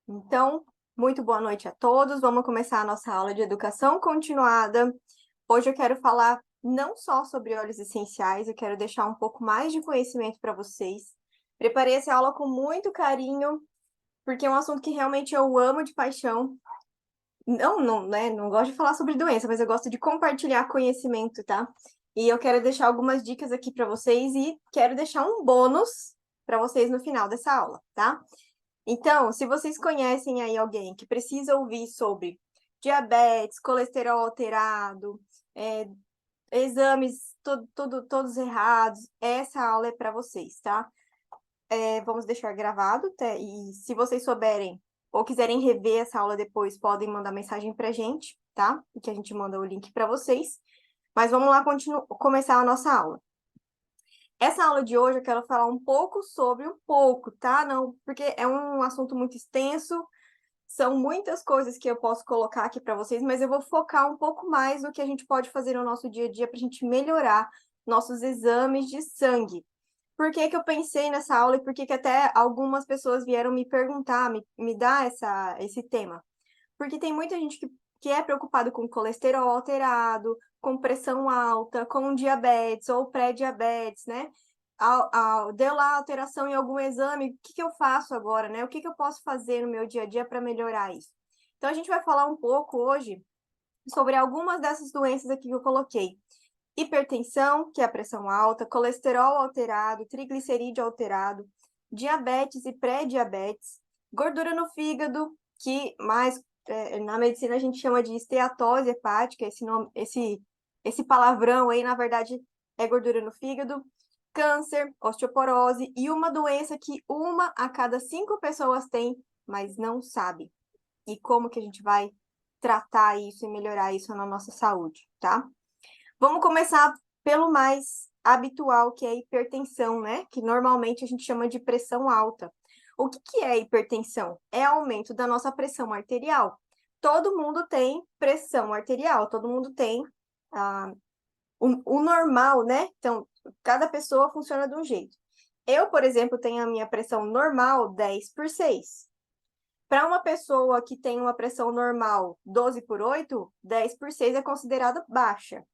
Então, muito boa noite a todos. Vamos começar a nossa aula de educação continuada. Hoje eu quero falar não só sobre óleos essenciais, eu quero deixar um pouco mais de conhecimento para vocês. Preparei essa aula com muito carinho, porque é um assunto que realmente eu amo de paixão. Não gosto de falar sobre doença, mas eu gosto de compartilhar conhecimento, tá? E eu quero deixar algumas dicas aqui para vocês e quero deixar um bônus para vocês no final dessa aula, tá? Então, se vocês conhecem aí alguém que precisa ouvir sobre diabetes, colesterol alterado, é, exames todos errados, essa aula é para vocês, tá? Vamos deixar gravado, tá? E se vocês souberem ou quiserem rever essa aula depois, podem mandar mensagem pra gente, tá? Que a gente manda o link para vocês. Mas vamos lá começar a nossa aula. Essa aula de hoje eu quero falar um pouco sobre um pouco, tá? Não, porque é um assunto muito extenso, são muitas coisas que eu posso colocar aqui para vocês, mas eu vou focar um pouco mais no que a gente pode fazer no nosso dia a dia para a gente melhorar nossos exames de sangue. Por que que eu pensei nessa aula e por que que até algumas pessoas vieram me perguntar, me dar esse tema? Porque tem muita gente que é preocupado com colesterol alterado, com pressão alta, com diabetes ou pré-diabetes, né? Deu lá alteração em algum exame, o que que eu faço agora, né? O que que eu posso fazer no meu dia a dia para melhorar isso? Então, a gente vai falar um pouco hoje sobre algumas dessas doenças aqui que eu coloquei. Hipertensão, que é a pressão alta, colesterol alterado, triglicerídeo alterado, diabetes e pré-diabetes, gordura no fígado, que mais na medicina a gente chama de esteatose hepática, esse palavrão aí, na verdade, é gordura no fígado, câncer, osteoporose e uma doença que uma a cada 5 pessoas tem, mas não sabe. E como que a gente vai tratar isso e melhorar isso na nossa saúde, tá? Vamos começar pelo mais habitual, que é a hipertensão, né? Que normalmente a gente chama de pressão alta. O que que é hipertensão? É aumento da nossa pressão arterial. Todo mundo tem pressão arterial, todo mundo tem ah, o normal, né? Então, cada pessoa funciona de um jeito. Eu, por exemplo, tenho a minha pressão normal 10/6. Para uma pessoa que tem uma pressão normal 12/8, 10/6 é considerada baixa.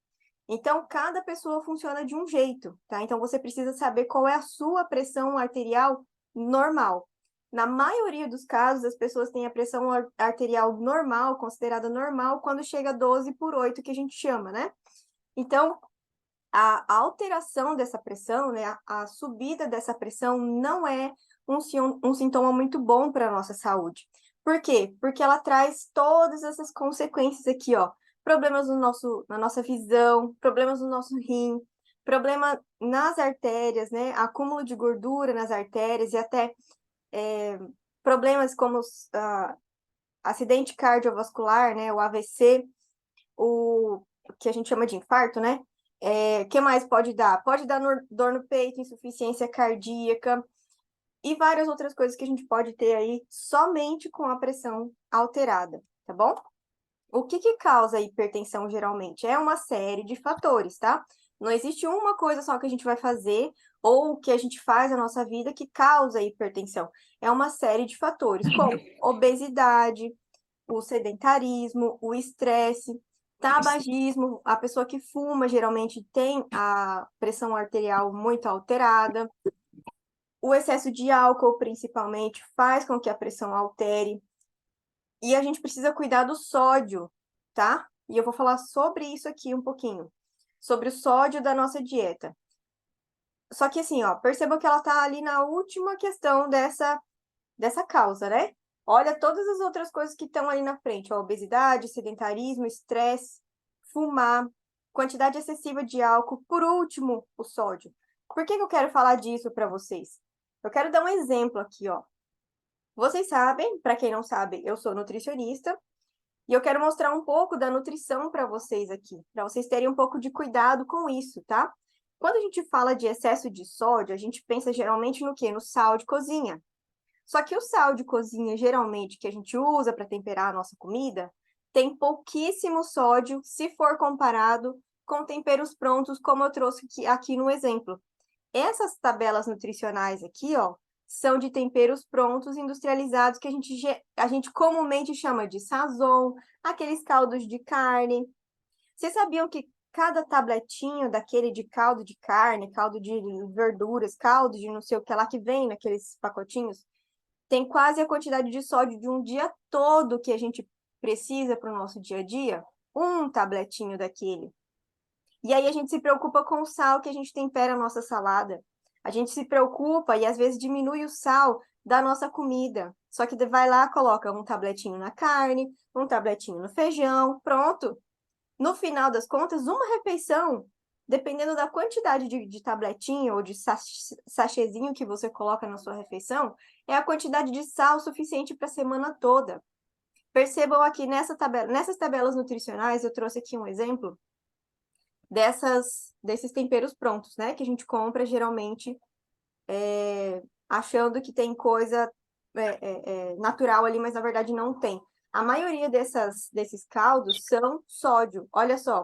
Então, cada pessoa funciona de um jeito, tá? Então, você precisa saber qual é a sua pressão arterial normal. Na maioria dos casos, as pessoas têm a pressão arterial normal, considerada normal, quando chega a 12/8, que a gente chama, né? Então, a alteração dessa pressão, né, a subida dessa pressão não é um sintoma muito bom para a nossa saúde. Por quê? Porque ela traz todas essas consequências aqui, ó. Problemas na nossa visão, problemas no nosso rim, problema nas artérias, né? Acúmulo de gordura nas artérias e até problemas como acidente cardiovascular, né? O AVC, o que a gente chama de infarto, né? Que mais pode dar? Pode dar dor no peito, insuficiência cardíaca e várias outras coisas que a gente pode ter aí somente com a pressão alterada, tá bom? O que que causa hipertensão geralmente? É uma série de fatores, tá? Não existe uma coisa só que a gente vai fazer ou que a gente faz na nossa vida que causa hipertensão. É uma série de fatores, como obesidade, o sedentarismo, o estresse, tabagismo, a pessoa que fuma geralmente tem a pressão arterial muito alterada, o excesso de álcool, principalmente, faz com que a pressão altere, e a gente precisa cuidar do sódio, tá? E eu vou falar sobre isso aqui um pouquinho, sobre o sódio da nossa dieta. Só que assim, ó, perceba que ela tá ali na última questão dessa causa, né? Olha todas as outras coisas que estão ali na frente, ó, obesidade, sedentarismo, estresse, fumar, quantidade excessiva de álcool, por último, o sódio. Por que que eu quero falar disso para vocês? Eu quero dar um exemplo aqui, ó. Vocês sabem, para quem não sabe, eu sou nutricionista e eu quero mostrar um pouco da nutrição para vocês aqui, para vocês terem um pouco de cuidado com isso, tá? Quando a gente fala de excesso de sódio, a gente pensa geralmente no quê? No sal de cozinha. Só que o sal de cozinha, geralmente, que a gente usa para temperar a nossa comida, tem pouquíssimo sódio se for comparado com temperos prontos, como eu trouxe aqui no exemplo. Essas tabelas nutricionais aqui, ó, são de temperos prontos, industrializados, que a gente comumente chama de sazon, aqueles caldos de carne. Vocês sabiam que cada tabletinho daquele de caldo de carne, caldo de verduras, caldo de não sei o que lá que vem naqueles pacotinhos, tem quase a quantidade de sódio de um dia todo que a gente precisa para o nosso dia a dia? Um tabletinho daquele. E aí a gente se preocupa com o sal que a gente tempera a nossa salada. A gente se preocupa e às vezes diminui o sal da nossa comida. Só que vai lá, coloca um tabletinho na carne, um tabletinho no feijão, pronto. No final das contas, uma refeição, dependendo da quantidade de tabletinho ou de sachêzinho que você coloca na sua refeição, é a quantidade de sal suficiente para a semana toda. Percebam aqui nessas tabelas nutricionais, eu trouxe aqui um exemplo desses temperos prontos, né? Que a gente compra geralmente achando que tem coisa natural ali, mas na verdade não tem. A maioria desses caldos são sódio. Olha só,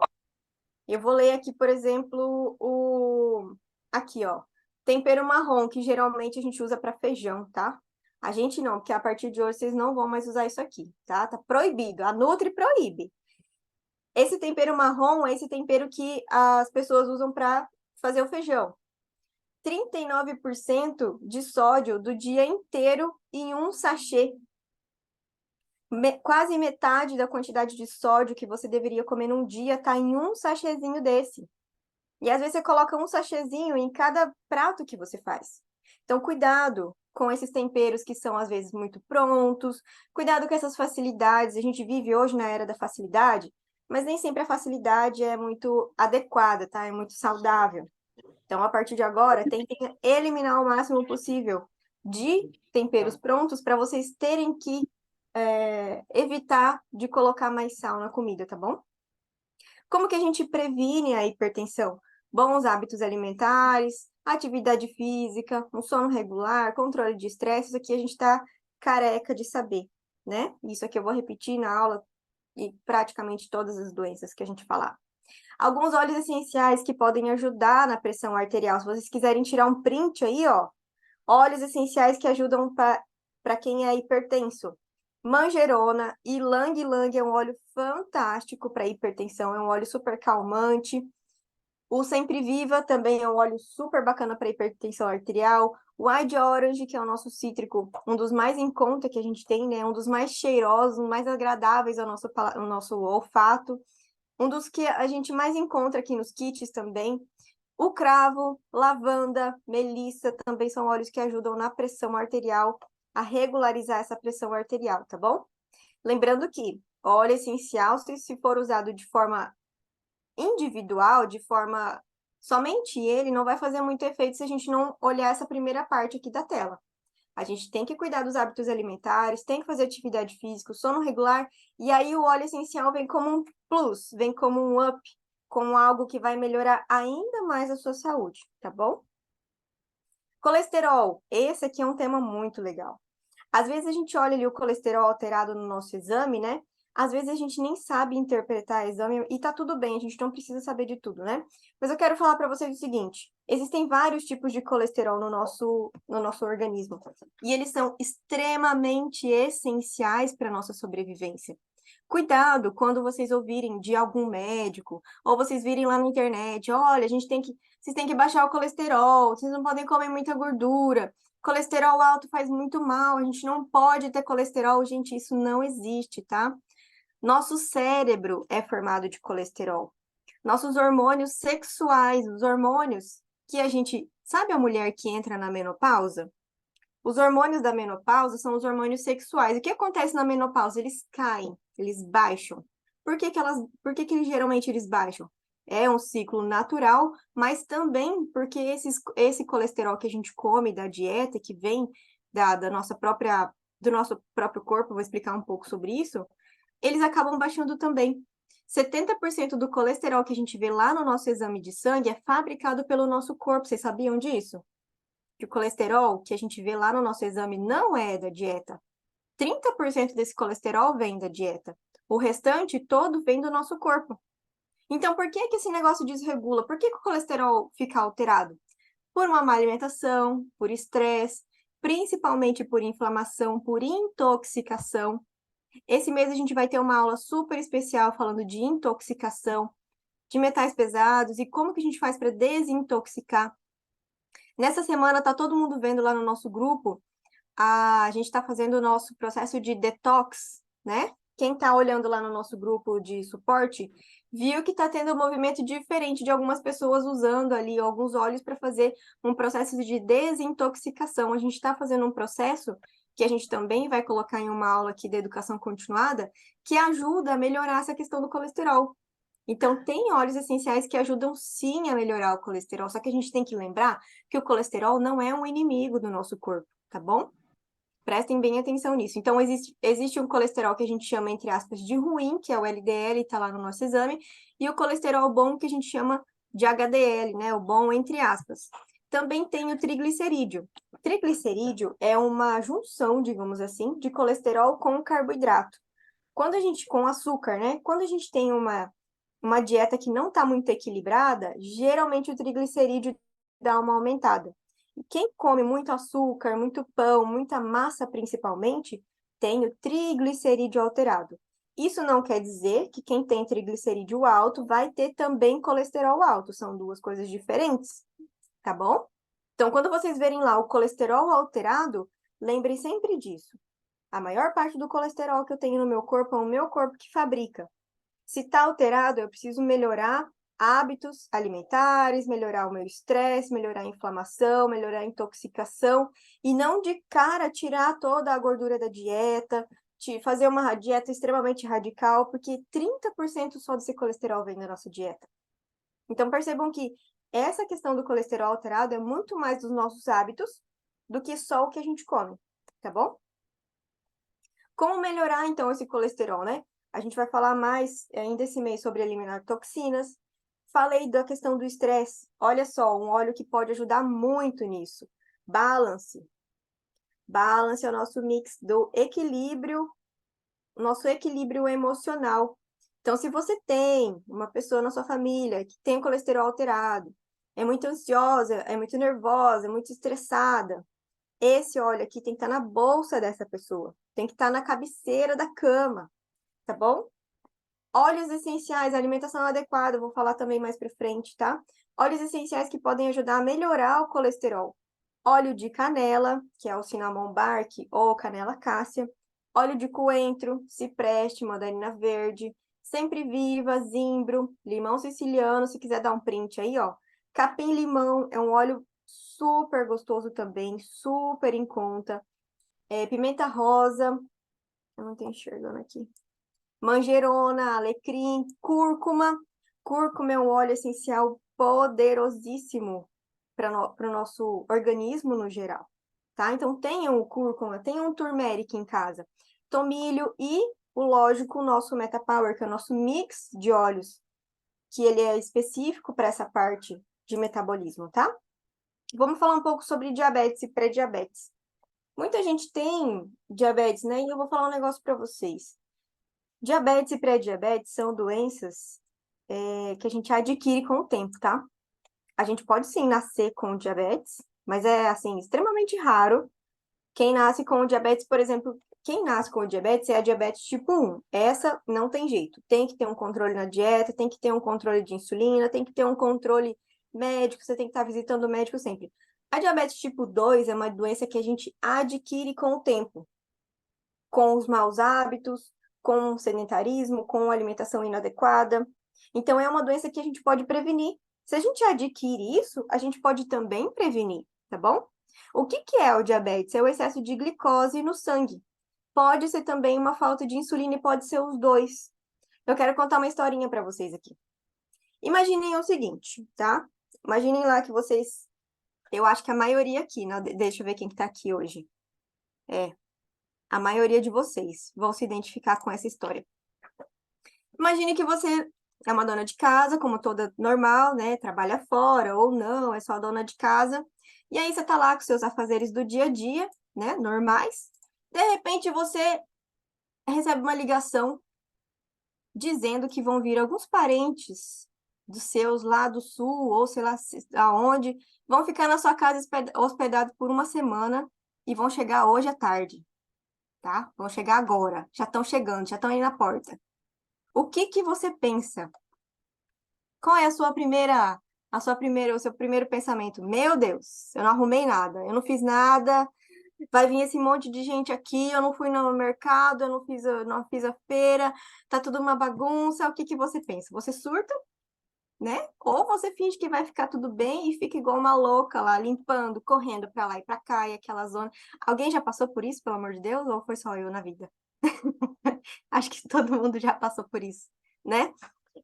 eu vou ler aqui, por exemplo, aqui, ó, tempero marrom, que geralmente a gente usa para feijão, tá? A gente não, porque a partir de hoje vocês não vão mais usar isso aqui, tá? Tá proibido, a Nutri proíbe. Esse tempero marrom é esse tempero que as pessoas usam para fazer o feijão. 39% de sódio do dia inteiro em um sachê. Quase metade da quantidade de sódio que você deveria comer num dia está em um sachêzinho desse. E às vezes você coloca um sachêzinho em cada prato que você faz. Então, cuidado com esses temperos que são às vezes muito prontos, cuidado com essas facilidades. A gente vive hoje na era da facilidade, mas nem sempre a facilidade é muito adequada, tá? É muito saudável. Então, a partir de agora, tentem eliminar o máximo possível de temperos prontos para vocês terem que evitar de colocar mais sal na comida, tá bom? Como que a gente previne a hipertensão? Bons hábitos alimentares, atividade física, um sono regular, controle de estresse, isso aqui a gente está careca de saber, né? Isso aqui eu vou repetir na aula e praticamente todas as doenças que a gente falar. Alguns óleos essenciais que podem ajudar na pressão arterial. Se vocês quiserem tirar um print aí, ó, óleos essenciais que ajudam para quem é hipertenso. Manjerona e Ylang Ylang é um óleo fantástico para hipertensão, é um óleo super calmante. O Sempre Viva também é um óleo super bacana para hipertensão arterial. O Wild Orange, que é o nosso cítrico, um dos mais em conta que a gente tem, né? Um dos mais cheirosos, mais agradáveis ao nosso olfato. Um dos que a gente mais encontra aqui nos kits também. O cravo, lavanda, melissa também são óleos que ajudam na pressão arterial, a regularizar essa pressão arterial, tá bom? Lembrando que óleo essencial, se for usado de forma individual, de forma somente ele, não vai fazer muito efeito se a gente não olhar essa primeira parte aqui da tela. A gente tem que cuidar dos hábitos alimentares, tem que fazer atividade física, sono regular, e aí o óleo essencial vem como um plus, vem como um up, como algo que vai melhorar ainda mais a sua saúde, tá bom? Colesterol, esse aqui é um tema muito legal. Às vezes a gente olha ali o colesterol alterado no nosso exame, né? Às vezes a gente nem sabe interpretar o exame e tá tudo bem, a gente não precisa saber de tudo, né? Mas eu quero falar para vocês o seguinte: existem vários tipos de colesterol no nosso organismo e eles são extremamente essenciais para a nossa sobrevivência. Cuidado quando vocês ouvirem de algum médico ou vocês virem lá na internet, olha, vocês têm que baixar o colesterol, vocês não podem comer muita gordura. Colesterol alto faz muito mal, a gente não pode ter colesterol, gente, isso não existe, tá? Nosso cérebro é formado de colesterol. Nossos hormônios sexuais, os hormônios que a gente... Sabe a mulher que entra na menopausa? Os hormônios da menopausa são os hormônios sexuais. O que acontece na menopausa? Eles caem, eles baixam. Por que que geralmente eles baixam? É um ciclo natural, mas também porque esse colesterol que a gente come da dieta, que vem do nosso próprio corpo, vou explicar um pouco sobre isso, eles acabam baixando também. 70% do colesterol que a gente vê lá no nosso exame de sangue é fabricado pelo nosso corpo. Vocês sabiam disso? Que o colesterol que a gente vê lá no nosso exame não é da dieta. 30% desse colesterol vem da dieta. O restante todo vem do nosso corpo. Então, por que esse negócio desregula? Por que o colesterol fica alterado? Por uma má alimentação, por estresse. principalmente por inflamação, por intoxicação. Esse mês a gente vai ter uma aula super especial falando de intoxicação, de metais pesados e como que a gente faz para desintoxicar. Nessa semana tá todo mundo vendo lá no nosso grupo, a gente está fazendo o nosso processo de detox, né? Quem está olhando lá no nosso grupo de suporte, viu que está tendo um movimento diferente de algumas pessoas usando ali alguns óleos para fazer um processo de desintoxicação. A gente está fazendo um processo que a gente também vai colocar em uma aula aqui da educação continuada, que ajuda a melhorar essa questão do colesterol. Então, tem óleos essenciais que ajudam sim a melhorar o colesterol, só que a gente tem que lembrar que o colesterol não é um inimigo do nosso corpo, tá bom? Prestem bem atenção nisso. Então, existe um colesterol que a gente chama, entre aspas, de ruim, que é o LDL, está lá no nosso exame, e o colesterol bom, que a gente chama de HDL, né? O bom, entre aspas. Também tem o triglicerídeo. Triglicerídeo é uma junção, digamos assim, de colesterol com carboidrato. Quando a gente, com açúcar, né? Quando a gente tem uma dieta que não está muito equilibrada, geralmente o triglicerídeo dá uma aumentada. E quem come muito açúcar, muito pão, muita massa principalmente, tem o triglicerídeo alterado. Isso não quer dizer que quem tem triglicerídeo alto vai ter também colesterol alto, são duas coisas diferentes, tá bom? Então, quando vocês verem lá o colesterol alterado, lembrem sempre disso. A maior parte do colesterol que eu tenho no meu corpo é o meu corpo que fabrica. Se está alterado, eu preciso melhorar hábitos alimentares, melhorar o meu estresse, melhorar a inflamação, melhorar a intoxicação, e não de cara tirar toda a gordura da dieta, fazer uma dieta extremamente radical, porque 30% só desse colesterol vem da nossa dieta. Então percebam que essa questão do colesterol alterado é muito mais dos nossos hábitos do que só o que a gente come, tá bom? Como melhorar, então, esse colesterol, né? A gente vai falar mais ainda esse mês sobre eliminar toxinas. Falei da questão do estresse. Olha só, um óleo que pode ajudar muito nisso. Balance. Balance é o nosso mix do equilíbrio, nosso equilíbrio emocional. Então, se você tem uma pessoa na sua família que tem colesterol alterado, é muito ansiosa, é muito nervosa, é muito estressada, esse óleo aqui tem que estar na bolsa dessa pessoa, tem que estar na cabeceira da cama, tá bom? Óleos essenciais, alimentação adequada, eu vou falar também mais para frente, tá? Óleos essenciais que podem ajudar a melhorar o colesterol. Óleo de canela, que é o cinnamon bark ou canela cássia. Óleo de coentro, cipreste, mandarina verde. Sempre viva, zimbro, limão siciliano, se quiser dar um print aí, ó. Capim-limão é um óleo super gostoso também, super em conta. Pimenta rosa, eu não tenho enxergando aqui. Manjerona, alecrim, cúrcuma. Cúrcuma é um óleo essencial poderosíssimo para o nosso organismo no geral, tá? Então, tenham o cúrcuma, tenham um turmeric em casa. Tomilho e, o lógico, o nosso Metapower, que é o nosso mix de óleos, que ele é específico para essa parte de metabolismo, tá? Vamos falar um pouco sobre diabetes e pré-diabetes. Muita gente tem diabetes, né? E eu vou falar um negócio para vocês. Diabetes e pré-diabetes são doenças que a gente adquire com o tempo, tá? A gente pode sim nascer com diabetes, mas é assim, extremamente raro. Quem nasce com diabetes, por exemplo, quem nasce com diabetes é a diabetes tipo 1. Essa não tem jeito. Tem que ter um controle na dieta, tem que ter um controle de insulina, tem que ter um controle médico, você tem que estar visitando o médico sempre. A diabetes tipo 2 é uma doença que a gente adquire com o tempo, com os maus hábitos, com o sedentarismo, com a alimentação inadequada. Então, é uma doença que a gente pode prevenir. Se a gente adquire isso, a gente pode também prevenir, tá bom? O que é o diabetes? É o excesso de glicose no sangue. Pode ser também uma falta de insulina e pode ser os dois. Eu quero contar uma historinha para vocês aqui. Imaginem o seguinte, tá? Imaginem lá que vocês... Eu acho que a maioria aqui, né? Deixa eu ver quem que tá aqui hoje. A maioria de vocês vão se identificar com essa história. Imagine que você é uma dona de casa, como toda normal, né? Trabalha fora ou não, é só dona de casa. E aí você tá lá com seus afazeres do dia a dia, né? Normais. De repente você recebe uma ligação dizendo que vão vir alguns parentes dos seus lá do sul, ou sei lá aonde, vão ficar na sua casa hospedados por uma semana e vão chegar hoje à tarde, tá? Vão chegar agora, já estão chegando, já estão aí na porta. O que você pensa? Qual é o seu primeiro pensamento? Meu Deus, eu não arrumei nada, eu não fiz nada, vai vir esse monte de gente aqui, eu não fui no mercado, eu não fiz a feira, tá tudo uma bagunça. O que você pensa? Você surta, né? Ou você finge que vai ficar tudo bem e fica igual uma louca lá, limpando, correndo pra lá e pra cá, e aquela zona. Alguém já passou por isso, pelo amor de Deus, ou foi só eu na vida? Acho que todo mundo já passou por isso, né?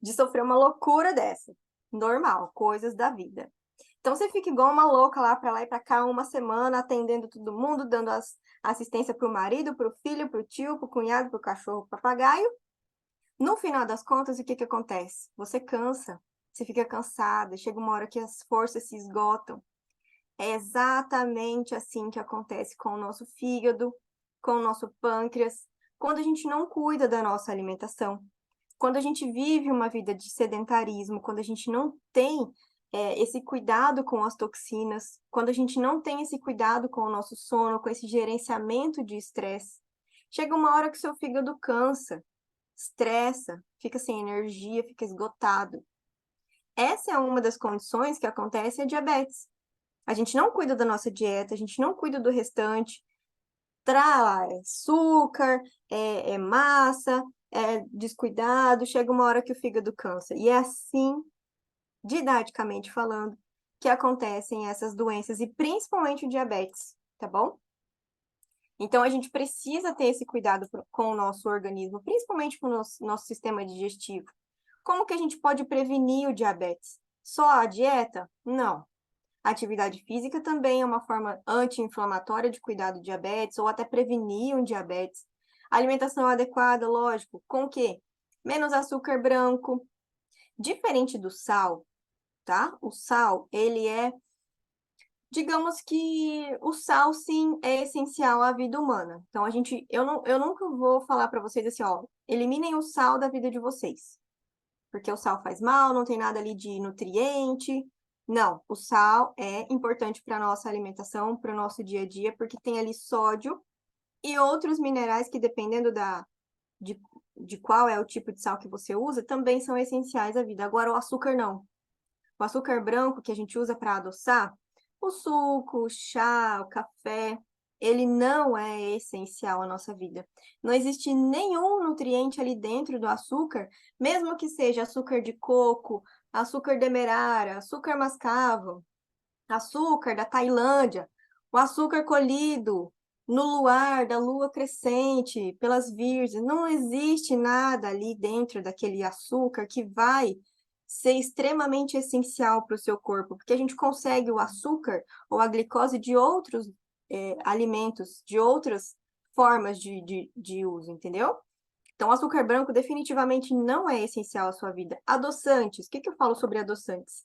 De sofrer uma loucura dessa. Normal, coisas da vida. Então você fica igual uma louca lá e pra cá, uma semana, atendendo todo mundo, dando assistência pro marido, pro filho, pro tio, pro cunhado, pro cachorro, pro papagaio. No final das contas, o que acontece? Você cansa, você fica cansada, chega uma hora que as forças se esgotam. É exatamente assim que acontece com o nosso fígado, com o nosso pâncreas, quando a gente não cuida da nossa alimentação. Quando a gente vive uma vida de sedentarismo, quando a gente não tem esse cuidado com as toxinas, quando a gente não tem esse cuidado com o nosso sono, com esse gerenciamento de estresse, chega uma hora que o seu fígado cansa, estressa, fica sem energia, fica esgotado. Essa é uma das condições que acontece a diabetes. A gente não cuida da nossa dieta, a gente não cuida do restante, açúcar, é massa, é descuidado, chega uma hora que o fígado cansa. E é assim, didaticamente falando, que acontecem essas doenças, e principalmente o diabetes, tá bom? Então, a gente precisa ter esse cuidado com o nosso organismo, principalmente com o nosso sistema digestivo. Como que a gente pode prevenir o diabetes? Só a dieta? Não. A atividade física também é uma forma anti-inflamatória de cuidar do diabetes ou até prevenir um diabetes. Alimentação adequada, lógico, com o quê? Menos açúcar branco. Diferente do sal, tá? O sal, ele é, digamos que o sal, sim, é essencial à vida humana. Então, eu nunca vou falar para vocês assim, ó, eliminem o sal da vida de vocês, porque o sal faz mal, não tem nada ali de nutriente. Não, o sal é importante para a nossa alimentação, para o nosso dia a dia, porque tem ali sódio e outros minerais que, dependendo de, de qual é o tipo de sal que você usa, também são essenciais à vida. Agora, o açúcar não. O açúcar branco que a gente usa para adoçar, o suco, o chá, o café, ele não é essencial à nossa vida. Não existe nenhum nutriente ali dentro do açúcar, mesmo que seja açúcar de coco, açúcar demerara, açúcar mascavo, açúcar da Tailândia, o açúcar colhido no luar da lua crescente, pelas virgens. Não existe nada ali dentro daquele açúcar que vai ser extremamente essencial para o seu corpo, porque a gente consegue o açúcar ou a glicose de outros alimentos, de outras formas de uso, entendeu? Então, o açúcar branco definitivamente não é essencial à sua vida. Adoçantes, o que eu falo sobre adoçantes?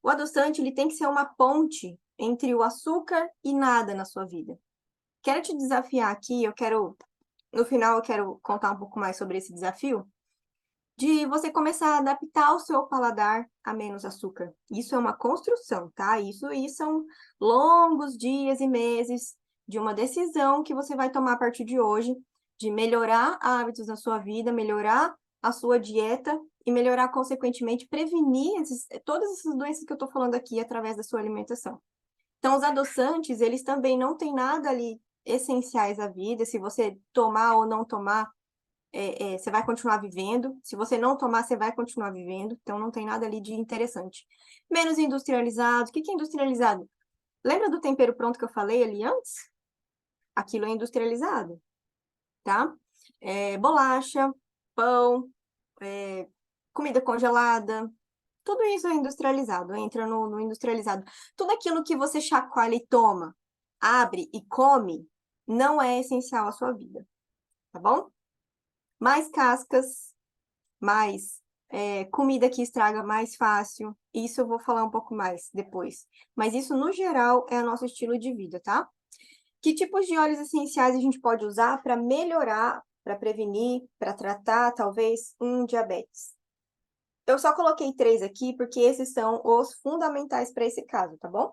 O adoçante ele tem que ser uma ponte entre o açúcar e nada na sua vida. Quero te desafiar aqui, no final eu quero contar um pouco mais sobre esse desafio, de você começar a adaptar o seu paladar a menos açúcar. Isso é uma construção, tá? Isso são longos dias e meses de uma decisão que você vai tomar a partir de hoje, de melhorar hábitos na sua vida, melhorar a sua dieta e melhorar, consequentemente, prevenir todas essas doenças que eu estou falando aqui através da sua alimentação. Então, os adoçantes, eles também não têm nada ali essenciais à vida. Se você tomar ou não tomar, você vai continuar vivendo. Se você não tomar, você vai continuar vivendo. Então, não tem nada ali de interessante. Menos industrializado. O que é industrializado? Lembra do tempero pronto que eu falei ali antes? Aquilo é industrializado, tá? Bolacha, pão, comida congelada. Tudo isso é industrializado, entra no industrializado. Tudo aquilo que você chacoalha e toma, abre e come, não é essencial à sua vida, tá bom? Mais cascas, mais comida que estraga mais fácil. Isso eu vou falar um pouco mais depois. Mas isso, no geral, é o nosso estilo de vida, tá? Que tipos de óleos essenciais a gente pode usar para melhorar, para prevenir, para tratar, talvez, um diabetes? Eu só coloquei 3 aqui porque esses são os fundamentais para esse caso, tá bom?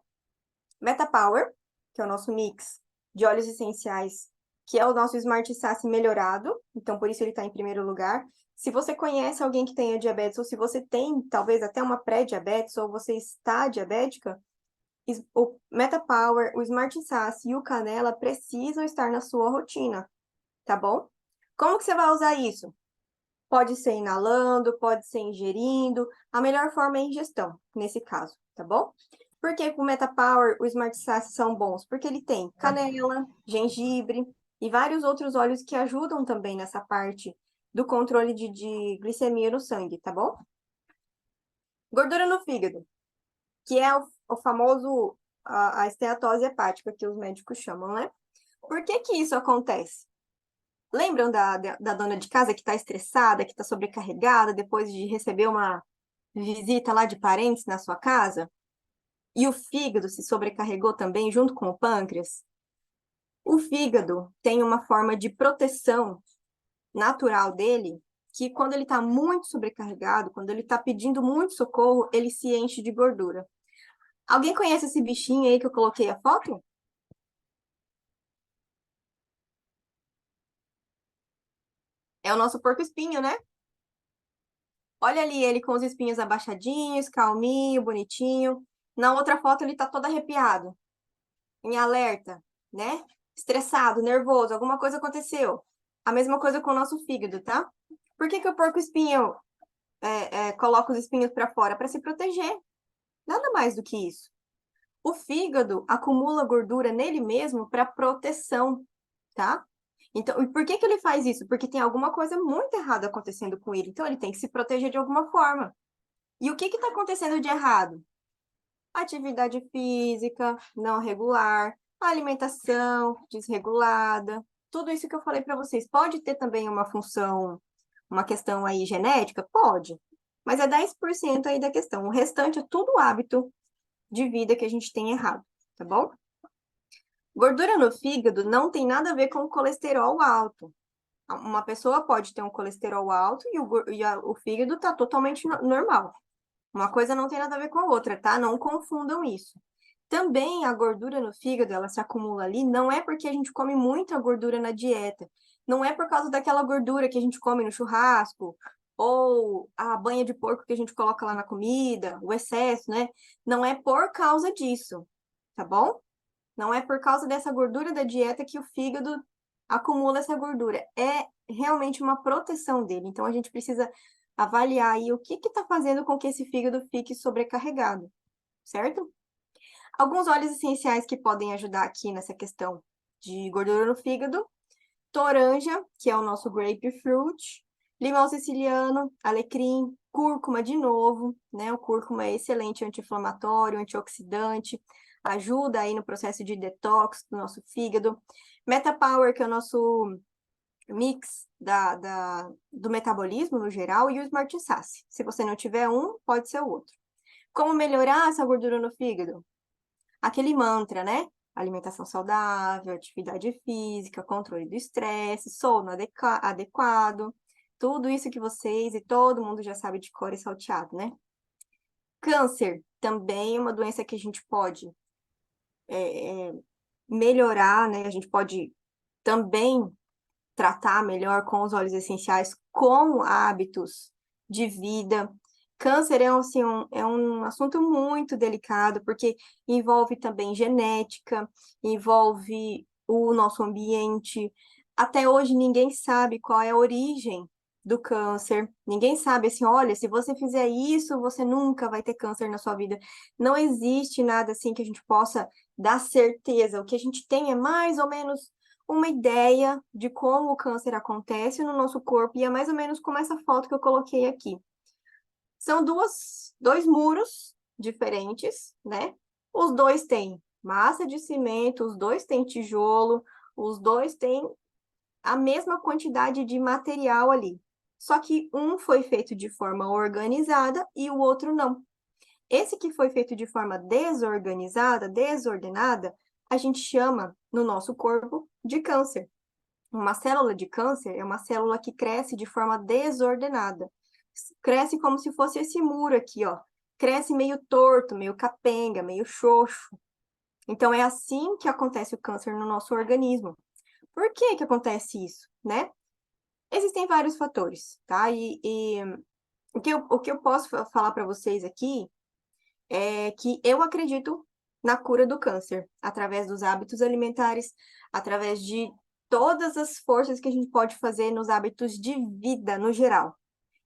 Meta Power, que é o nosso mix de óleos essenciais, que é o nosso Smart Sasse melhorado, então por isso ele está em primeiro lugar. Se você conhece alguém que tenha diabetes, ou se você tem talvez até uma pré-diabetes, ou você está diabética, o MetaPower, o Smart Sasse e o Canela precisam estar na sua rotina, tá bom? Como que você vai usar isso? Pode ser inalando, pode ser ingerindo. A melhor forma é ingestão, nesse caso, tá bom? Por que o MetaPower, o Smart Sasse são bons? Porque ele tem canela, gengibre e vários outros óleos que ajudam também nessa parte do controle de glicemia no sangue, tá bom? Gordura no fígado, que é o famoso, a esteatose hepática que os médicos chamam, né? Por que que isso acontece? Lembram da dona de casa que está estressada, que está sobrecarregada depois de receber uma visita lá de parentes na sua casa? E o fígado se sobrecarregou também junto com o pâncreas? O fígado tem uma forma de proteção natural dele, que quando ele está muito sobrecarregado, quando ele está pedindo muito socorro, ele se enche de gordura. Alguém conhece esse bichinho aí que eu coloquei a foto? É o nosso porco-espinho, né? Olha ali ele com os espinhos abaixadinhos, calminho, bonitinho. Na outra foto ele tá todo arrepiado, em alerta, né? Estressado, nervoso, alguma coisa aconteceu. A mesma coisa com o nosso fígado, tá? Por que que o porco-espinho coloca os espinhos para fora? Para se proteger. Nada mais do que isso. O fígado acumula gordura nele mesmo para proteção, tá? Então, e por que que ele faz isso? Porque tem alguma coisa muito errada acontecendo com ele. Então, ele tem que se proteger de alguma forma. E o que está acontecendo de errado? Atividade física não regular, alimentação desregulada, tudo isso que eu falei para vocês. Pode ter também uma função, uma questão aí genética? Pode, mas é 10% aí da questão. O restante é tudo hábito de vida que a gente tem errado, tá bom? Gordura no fígado não tem nada a ver com colesterol alto. Uma pessoa pode ter um colesterol alto e o fígado está totalmente normal. Uma coisa não tem nada a ver com a outra, tá? Não confundam isso. Também a gordura no fígado, ela se acumula ali, não é porque a gente come muita gordura na dieta. Não é por causa daquela gordura que a gente come no churrasco, ou a banha de porco que a gente coloca lá na comida, o excesso, né? Não é por causa disso, tá bom? Não é por causa dessa gordura da dieta que o fígado acumula essa gordura. É realmente uma proteção dele. Então, a gente precisa avaliar aí o que está fazendo com que esse fígado fique sobrecarregado, certo? Alguns óleos essenciais que podem ajudar aqui nessa questão de gordura no fígado: toranja, que é o nosso grapefruit, limão siciliano, alecrim, cúrcuma de novo, né? O cúrcuma é excelente anti-inflamatório, antioxidante, ajuda aí no processo de detox do nosso fígado. Metapower, que é o nosso mix do metabolismo no geral, e o Smart Sasse. Se você não tiver um, pode ser o outro. Como melhorar essa gordura no fígado? Aquele mantra, né? Alimentação saudável, atividade física, controle do estresse, sono adequado. Tudo isso que vocês e todo mundo já sabe de cor e salteado, né? Câncer também é uma doença que a gente pode melhorar, né? A gente pode também tratar melhor com os óleos essenciais, com hábitos de vida. Câncer é, assim, é um assunto muito delicado, porque envolve também genética, envolve o nosso ambiente. Até hoje ninguém sabe qual é a origem do câncer. Ninguém sabe assim, olha, se você fizer isso, você nunca vai ter câncer na sua vida. Não existe nada assim que a gente possa dar certeza. O que a gente tem é mais ou menos uma ideia de como o câncer acontece no nosso corpo, e é mais ou menos como essa foto que eu coloquei aqui. São dois muros diferentes, né? Os dois têm massa de cimento, os dois têm tijolo, os dois têm a mesma quantidade de material ali. Só que um foi feito de forma organizada e o outro não. Esse que foi feito de forma desorganizada, desordenada, a gente chama no nosso corpo de câncer. Uma célula de câncer é uma célula que cresce de forma desordenada. Cresce como se fosse esse muro aqui, ó. Cresce meio torto, meio capenga, meio xoxo. Então, é assim que acontece o câncer no nosso organismo. Por que que acontece isso, né? Existem vários fatores, tá? E o que eu posso falar para vocês aqui é que eu acredito na cura do câncer, através dos hábitos alimentares, através de todas as forças que a gente pode fazer nos hábitos de vida no geral.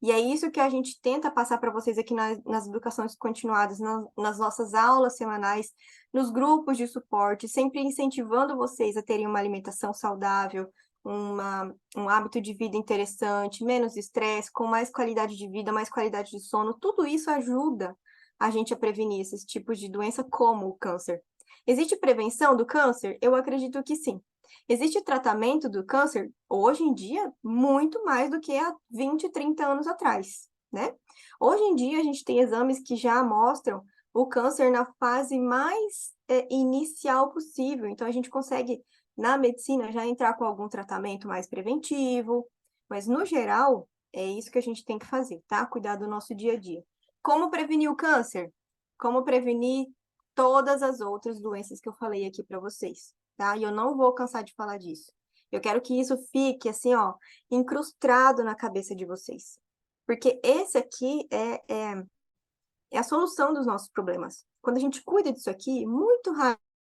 E é isso que a gente tenta passar para vocês aqui nas educações continuadas, nas nossas aulas semanais, nos grupos de suporte, sempre incentivando vocês a terem uma alimentação saudável, um hábito de vida interessante, menos estresse, com mais qualidade de vida, mais qualidade de sono. Tudo isso ajuda a gente a prevenir esses tipos de doença, como o câncer. Existe prevenção do câncer? Eu acredito que sim. Existe tratamento do câncer, hoje em dia, muito mais do que há 20, 30 anos atrás, né? Hoje em dia, a gente tem exames que já mostram o câncer na fase mais inicial possível. Então, a gente consegue, na medicina, já entrar com algum tratamento mais preventivo. Mas, no geral, é isso que a gente tem que fazer, tá? Cuidar do nosso dia a dia. Como prevenir o câncer? Como prevenir todas as outras doenças que eu falei aqui para vocês, tá? E eu não vou cansar de falar disso. Eu quero que isso fique, assim, ó, incrustado na cabeça de vocês. Porque esse aqui é a solução dos nossos problemas. Quando a gente cuida disso aqui, muito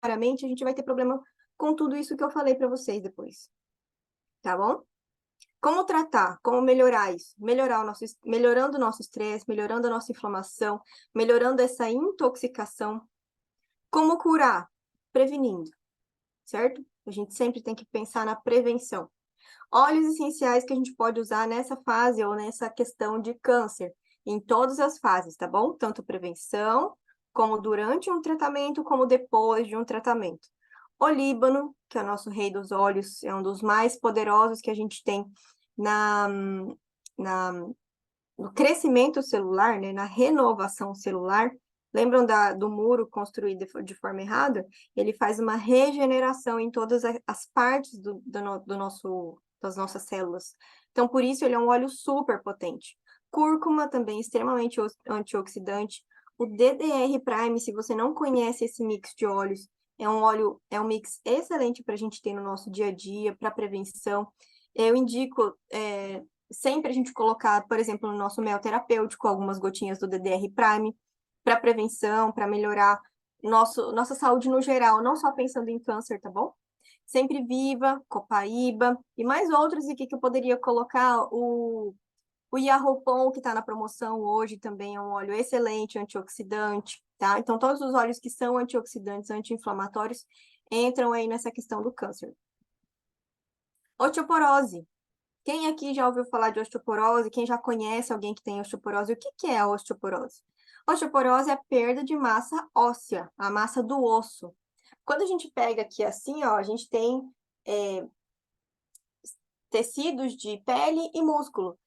raramente a gente vai ter problema com tudo isso que eu falei para vocês depois. Tá bom? Como tratar? Como melhorar isso? Melhorando o nosso estresse, melhorando a nossa inflamação, melhorando essa intoxicação. Como curar? Prevenindo, certo? A gente sempre tem que pensar na prevenção. Óleos essenciais que a gente pode usar nessa fase ou nessa questão de câncer, em todas as fases, tá bom? Tanto prevenção, como durante um tratamento, como depois de um tratamento. Olíbano, que é o nosso rei dos óleos, é um dos mais poderosos que a gente tem na, na, no crescimento celular, né, na renovação celular. Lembram do muro construído de forma errada? Ele faz uma regeneração em todas as partes das nossas células. Então, por isso, ele é um óleo super potente. Cúrcuma, também extremamente antioxidante. O DDR Prime, se você não conhece esse mix de óleos, é um mix excelente para a gente ter no nosso dia a dia, para prevenção. Eu indico sempre a gente colocar, por exemplo, no nosso mel terapêutico, algumas gotinhas do DDR Prime, para prevenção, para melhorar nossa saúde no geral, não só pensando em câncer, tá bom? Sempre Viva, Copaíba e mais outros aqui que eu poderia colocar. O Yarroupon, que está na promoção hoje, também é um óleo excelente, antioxidante, tá? Então, todos os óleos que são antioxidantes, anti-inflamatórios, entram aí nessa questão do câncer. Osteoporose. Quem aqui já ouviu falar de osteoporose? Quem já conhece alguém que tem osteoporose? O que é a osteoporose? Osteoporose é a perda de massa óssea, a massa do osso. Quando a gente pega aqui assim, ó, a gente tem tecidos de pele e músculo.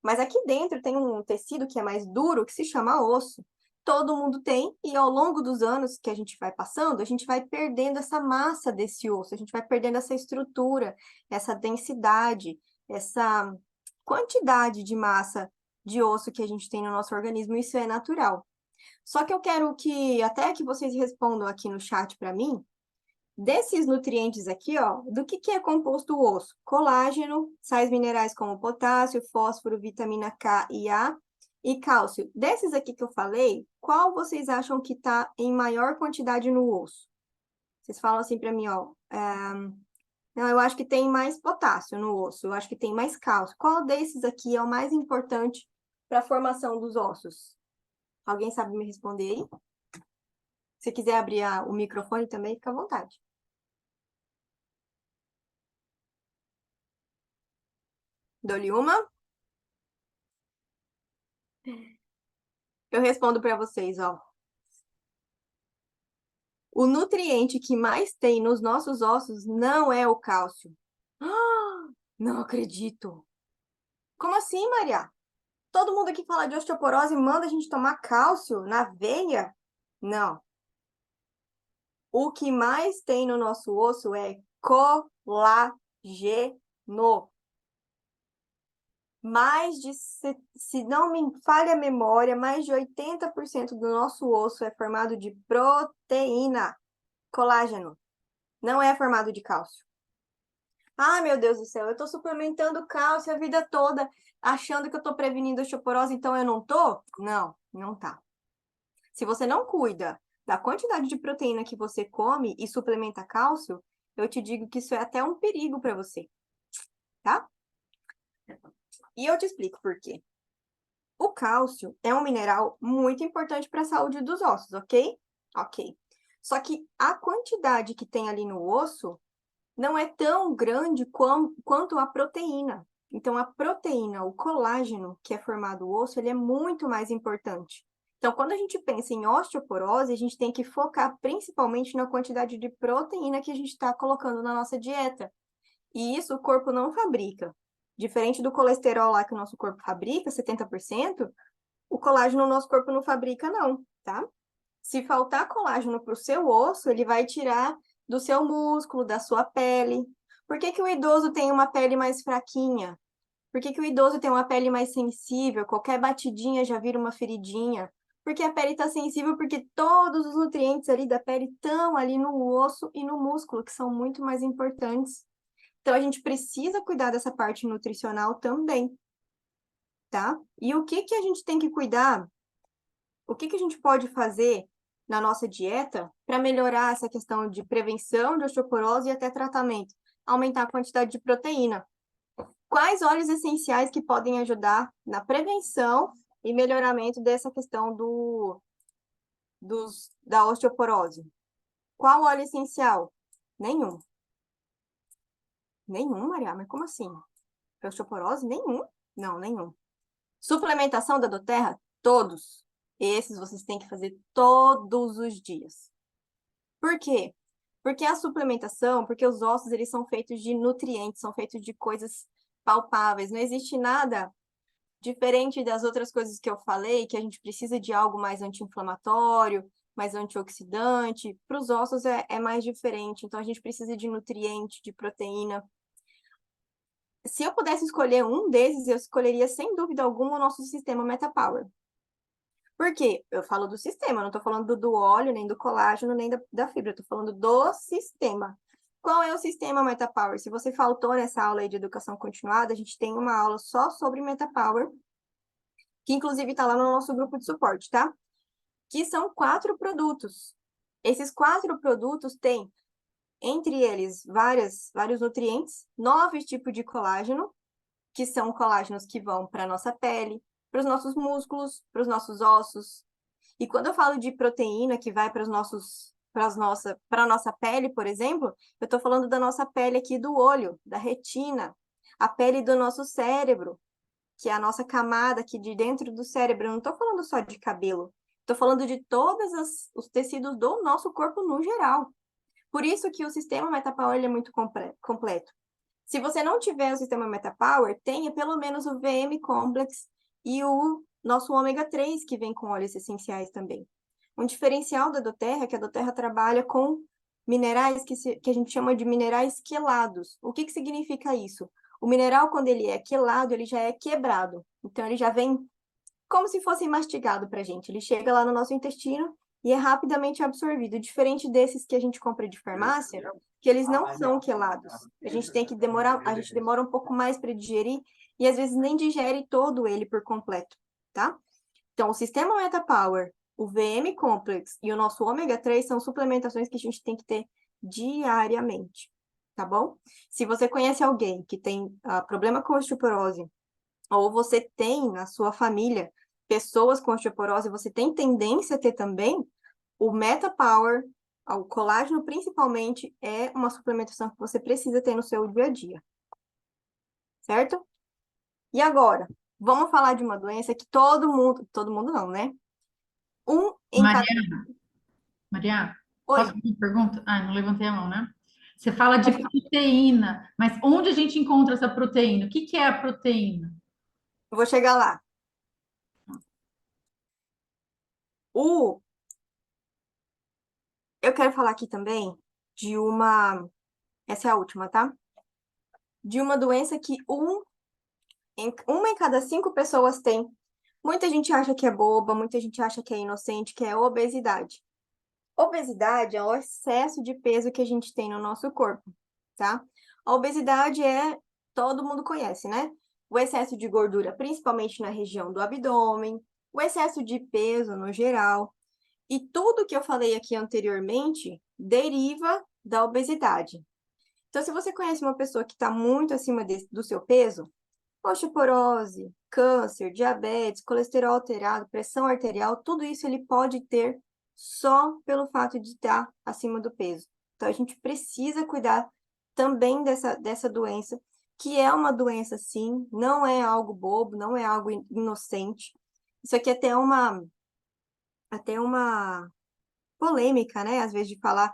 Mas aqui dentro tem um tecido que é mais duro, que se chama osso. Todo mundo tem, e ao longo dos anos que a gente vai passando, a gente vai perdendo essa massa desse osso, a gente vai perdendo essa estrutura, essa densidade, essa quantidade de massa de osso que a gente tem no nosso organismo, isso é natural. Só que eu quero até que vocês respondam aqui no chat para mim, desses nutrientes aqui, ó, do que é composto o osso? Colágeno, sais minerais como potássio, fósforo, vitamina K e A e cálcio. Desses aqui que eu falei, qual vocês acham que está em maior quantidade no osso? Vocês falam assim para mim, ó, não, eu acho que tem mais potássio no osso, eu acho que tem mais cálcio. Qual desses aqui é o mais importante para a formação dos ossos? Alguém sabe me responder aí? Se quiser abrir o microfone também, fica à vontade. Dou-lhe uma. Eu respondo para vocês, ó. O nutriente que mais tem nos nossos ossos não é o cálcio. Ah, não acredito. Como assim, Maria? Todo mundo aqui fala de osteoporose e manda a gente tomar cálcio na veia? Não. O que mais tem no nosso osso é colágeno. Se não me falha a memória, mais de 80% do nosso osso é formado de proteína. Colágeno não é formado de cálcio. Ah, meu Deus do céu, eu tô suplementando cálcio a vida toda, achando que eu tô prevenindo osteoporose, então eu não tô? Não, não tá. Se você não cuida da quantidade de proteína que você come e suplementa cálcio, eu te digo que isso é até um perigo para você, tá? E eu te explico por quê. O cálcio é um mineral muito importante para a saúde dos ossos, ok? Ok. Só que a quantidade que tem ali no osso não é tão grande quanto a proteína. Então, a proteína, o colágeno, que é formado no osso, ele é muito mais importante. Então, quando a gente pensa em osteoporose, a gente tem que focar principalmente na quantidade de proteína que a gente está colocando na nossa dieta. E isso o corpo não fabrica. Diferente do colesterol lá que o nosso corpo fabrica, 70%, o colágeno o nosso corpo não fabrica, não, tá? Se faltar colágeno para o seu osso, ele vai tirar do seu músculo, da sua pele. Por que que o idoso tem uma pele mais fraquinha? Por que que o idoso tem uma pele mais sensível? Qualquer batidinha já vira uma feridinha. Porque a pele está sensível porque todos os nutrientes ali da pele estão ali no osso e no músculo, que são muito mais importantes. Então, a gente precisa cuidar dessa parte nutricional também, tá? E o que que a gente tem que cuidar? O que que a gente pode fazer na nossa dieta para melhorar essa questão de prevenção de osteoporose e até tratamento? Aumentar a quantidade de proteína. Quais óleos essenciais que podem ajudar na prevenção e melhoramento dessa questão da osteoporose? Qual óleo essencial? Nenhum. Nenhum, Maria? Mas como assim? Para osteoporose? Nenhum. Não, nenhum. Suplementação da doTERRA? Todos. Esses vocês têm que fazer todos os dias. Por quê? Porque a suplementação, porque os ossos eles são feitos de nutrientes, são feitos de coisas palpáveis. Não existe nada diferente das outras coisas que eu falei, que a gente precisa de algo mais anti-inflamatório, mais antioxidante. Para os ossos é mais diferente. Então a gente precisa de nutriente, de proteína. Se eu pudesse escolher um desses, eu escolheria sem dúvida alguma o nosso sistema MetaPower. Por quê? Eu falo do sistema, não estou falando do óleo, nem do colágeno, nem da fibra, estou falando do sistema. Qual é o sistema MetaPower? Se você faltou nessa aula aí de educação continuada, a gente tem uma aula só sobre MetaPower, que inclusive está lá no nosso grupo de suporte, tá? Que são 4 produtos. Esses 4 produtos têm, entre eles, vários nutrientes, 9 tipos de colágeno, que são colágenos que vão para a nossa pele, para os nossos músculos, para os nossos ossos. E quando eu falo de proteína que vai para a nossa pele, por exemplo, eu estou falando da nossa pele aqui do olho, da retina, a pele do nosso cérebro, que é a nossa camada aqui de dentro do cérebro. Eu não estou falando só de cabelo, estou falando de todos os tecidos do nosso corpo no geral. Por isso que o sistema MetaPower é muito completo. Se você não tiver o sistema MetaPower, tenha pelo menos o VM Complex e o nosso ômega 3, que vem com óleos essenciais também. Um diferencial da doTERRA é que a doTERRA trabalha com minerais que a gente chama de minerais quelados. O que significa isso? O mineral, quando ele é quelado, ele já é quebrado. Então, ele já vem como se fosse mastigado para a gente. Ele chega lá no nosso intestino e é rapidamente absorvido, diferente desses que a gente compra de farmácia, que eles não são quelados. A gente demora um pouco mais para digerir e às vezes nem digere todo ele por completo, tá? Então, o sistema MetaPower, o VM Complex e o nosso ômega 3 são suplementações que a gente tem que ter diariamente, tá bom? Se você conhece alguém que tem problema com osteoporose, ou você tem na sua família pessoas com osteoporose, você tem tendência a ter também, o MetaPower, o colágeno principalmente, é uma suplementação que você precisa ter no seu dia a dia. Certo? E agora, vamos falar de uma doença que todo mundo não, né? Um em cada... Maria, Oi, posso fazer uma pergunta? Ah, não levantei a mão, né? Você fala de pode falar. proteína, mas onde a gente encontra essa proteína? O que que é a proteína? Eu vou chegar lá. O... Eu quero falar aqui também de uma... Essa é a última, tá? De uma doença que uma em cada 5 pessoas tem. Muita gente acha que é boba, muita gente acha que é inocente, que é obesidade. Obesidade é o excesso de peso que a gente tem no nosso corpo, tá? A obesidade todo mundo conhece, né? O excesso de gordura, principalmente na região do abdômen, o excesso de peso no geral. E tudo que eu falei aqui anteriormente deriva da obesidade. Então, se você conhece uma pessoa que está muito acima do seu peso, osteoporose, câncer, diabetes, colesterol alterado, pressão arterial, tudo isso ele pode ter só pelo fato de estar acima do peso. Então, a gente precisa cuidar também dessa doença, que é uma doença, sim, não é algo bobo, não é algo inocente. Isso aqui é até uma polêmica, né? Às vezes de falar,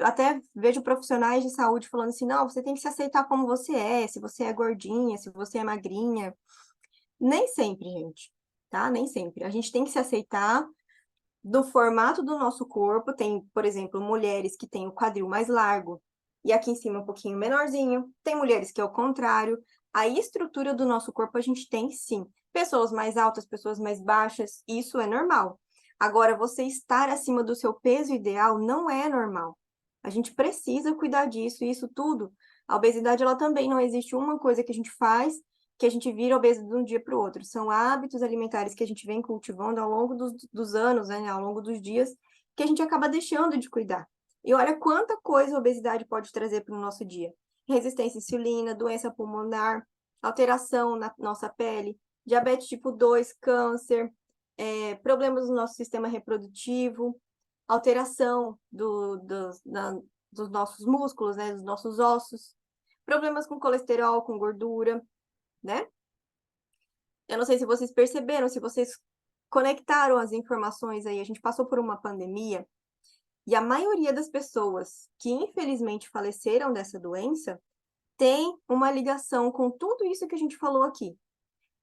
até vejo profissionais de saúde falando assim, não, você tem que se aceitar como você é, se você é gordinha, se você é magrinha. Nem sempre, gente, tá? Nem sempre. A gente tem que se aceitar do formato do nosso corpo. Tem, por exemplo, mulheres que têm o quadril mais largo e aqui em cima um pouquinho menorzinho. Tem mulheres que é o contrário. A estrutura do nosso corpo a gente tem sim. Pessoas mais altas, pessoas mais baixas, isso é normal. Agora, você estar acima do seu peso ideal não é normal. A gente precisa cuidar disso, e isso tudo. A obesidade, ela também não existe uma coisa que a gente faz que a gente vira obeso de um dia para o outro. São hábitos alimentares que a gente vem cultivando ao longo dos anos, né, ao longo dos dias, que a gente acaba deixando de cuidar. E olha quanta coisa a obesidade pode trazer para o nosso dia. Resistência à insulina, doença pulmonar, alteração na nossa pele, diabetes tipo 2, câncer, problemas no nosso sistema reprodutivo, alteração dos nossos músculos, né, dos nossos ossos, problemas com colesterol, com gordura, né? Eu não sei se vocês perceberam, se vocês conectaram as informações aí. A gente passou por uma pandemia e a maioria das pessoas que infelizmente faleceram dessa doença tem uma ligação com tudo isso que a gente falou aqui.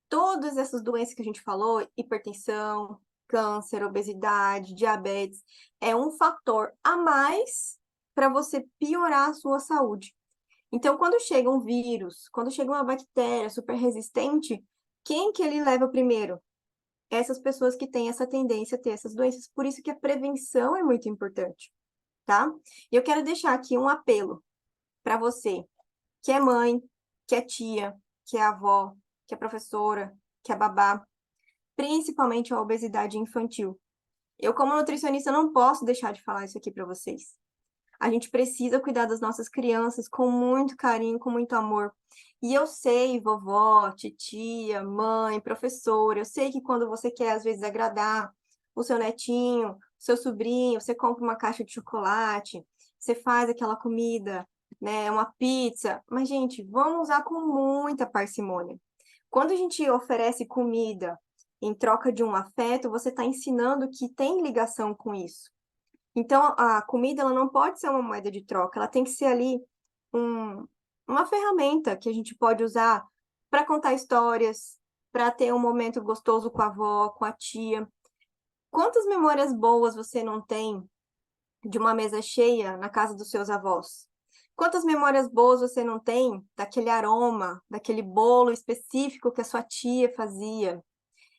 Todas essas doenças que a gente falou, hipertensão, câncer, obesidade, diabetes, é um fator a mais para você piorar a sua saúde. Então, quando chega um vírus, quando chega uma bactéria super resistente, quem que ele leva primeiro? Essas pessoas que têm essa tendência a ter essas doenças. Por isso que a prevenção é muito importante, tá? E eu quero deixar aqui um apelo para você, que é mãe, que é tia, que é avó, que é professora, que é babá, principalmente a obesidade infantil. Eu, como nutricionista, não posso deixar de falar isso aqui para vocês. A gente precisa cuidar das nossas crianças com muito carinho, com muito amor. E eu sei, vovó, titia, mãe, professora, eu sei que quando você quer, às vezes, agradar o seu netinho, o seu sobrinho, você compra uma caixa de chocolate, você faz aquela comida, né, uma pizza. Mas, gente, vamos usar com muita parcimônia. Quando a gente oferece comida em troca de um afeto, você está ensinando que tem ligação com isso. Então, a comida ela não pode ser uma moeda de troca, ela tem que ser ali um- uma ferramenta que a gente pode usar para contar histórias, para ter um momento gostoso com a avó, com a tia. Quantas memórias boas você não tem de uma mesa cheia na casa dos seus avós? Quantas memórias boas você não tem daquele aroma, daquele bolo específico que a sua tia fazia?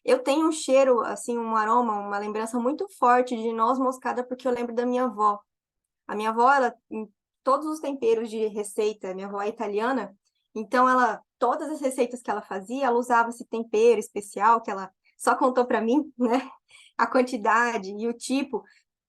Eu tenho um cheiro, assim, um aroma, uma lembrança muito forte de noz moscada, porque eu lembro da minha avó. A minha avó, ela, em todos os temperos de receita, minha avó é italiana, então todas as receitas que ela fazia, ela usava esse tempero especial que ela só contou para mim, né? A quantidade e o tipo,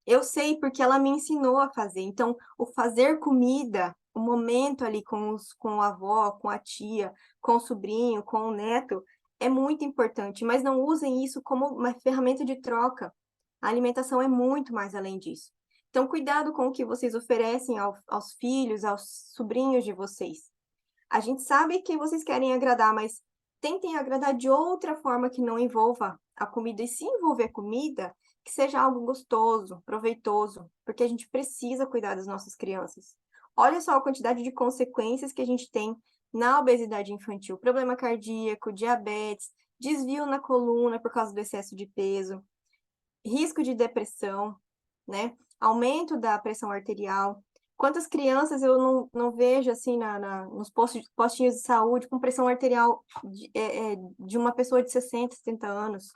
eu sei porque ela me ensinou a fazer. Então, o fazer comida, o momento ali com a avó, com a tia, com o sobrinho, com o neto, é muito importante, mas não usem isso como uma ferramenta de troca. A alimentação é muito mais além disso. Então, cuidado com o que vocês oferecem aos filhos, aos sobrinhos de vocês. A gente sabe que vocês querem agradar, mas tentem agradar de outra forma que não envolva a comida. E se envolver comida, que seja algo gostoso, proveitoso, porque a gente precisa cuidar das nossas crianças. Olha só a quantidade de consequências que a gente tem na obesidade infantil: problema cardíaco, diabetes, desvio na coluna por causa do excesso de peso, risco de depressão, né? Aumento da pressão arterial. Quantas crianças eu não vejo assim nos postinhos de saúde com pressão arterial de uma pessoa de 60, 70 anos?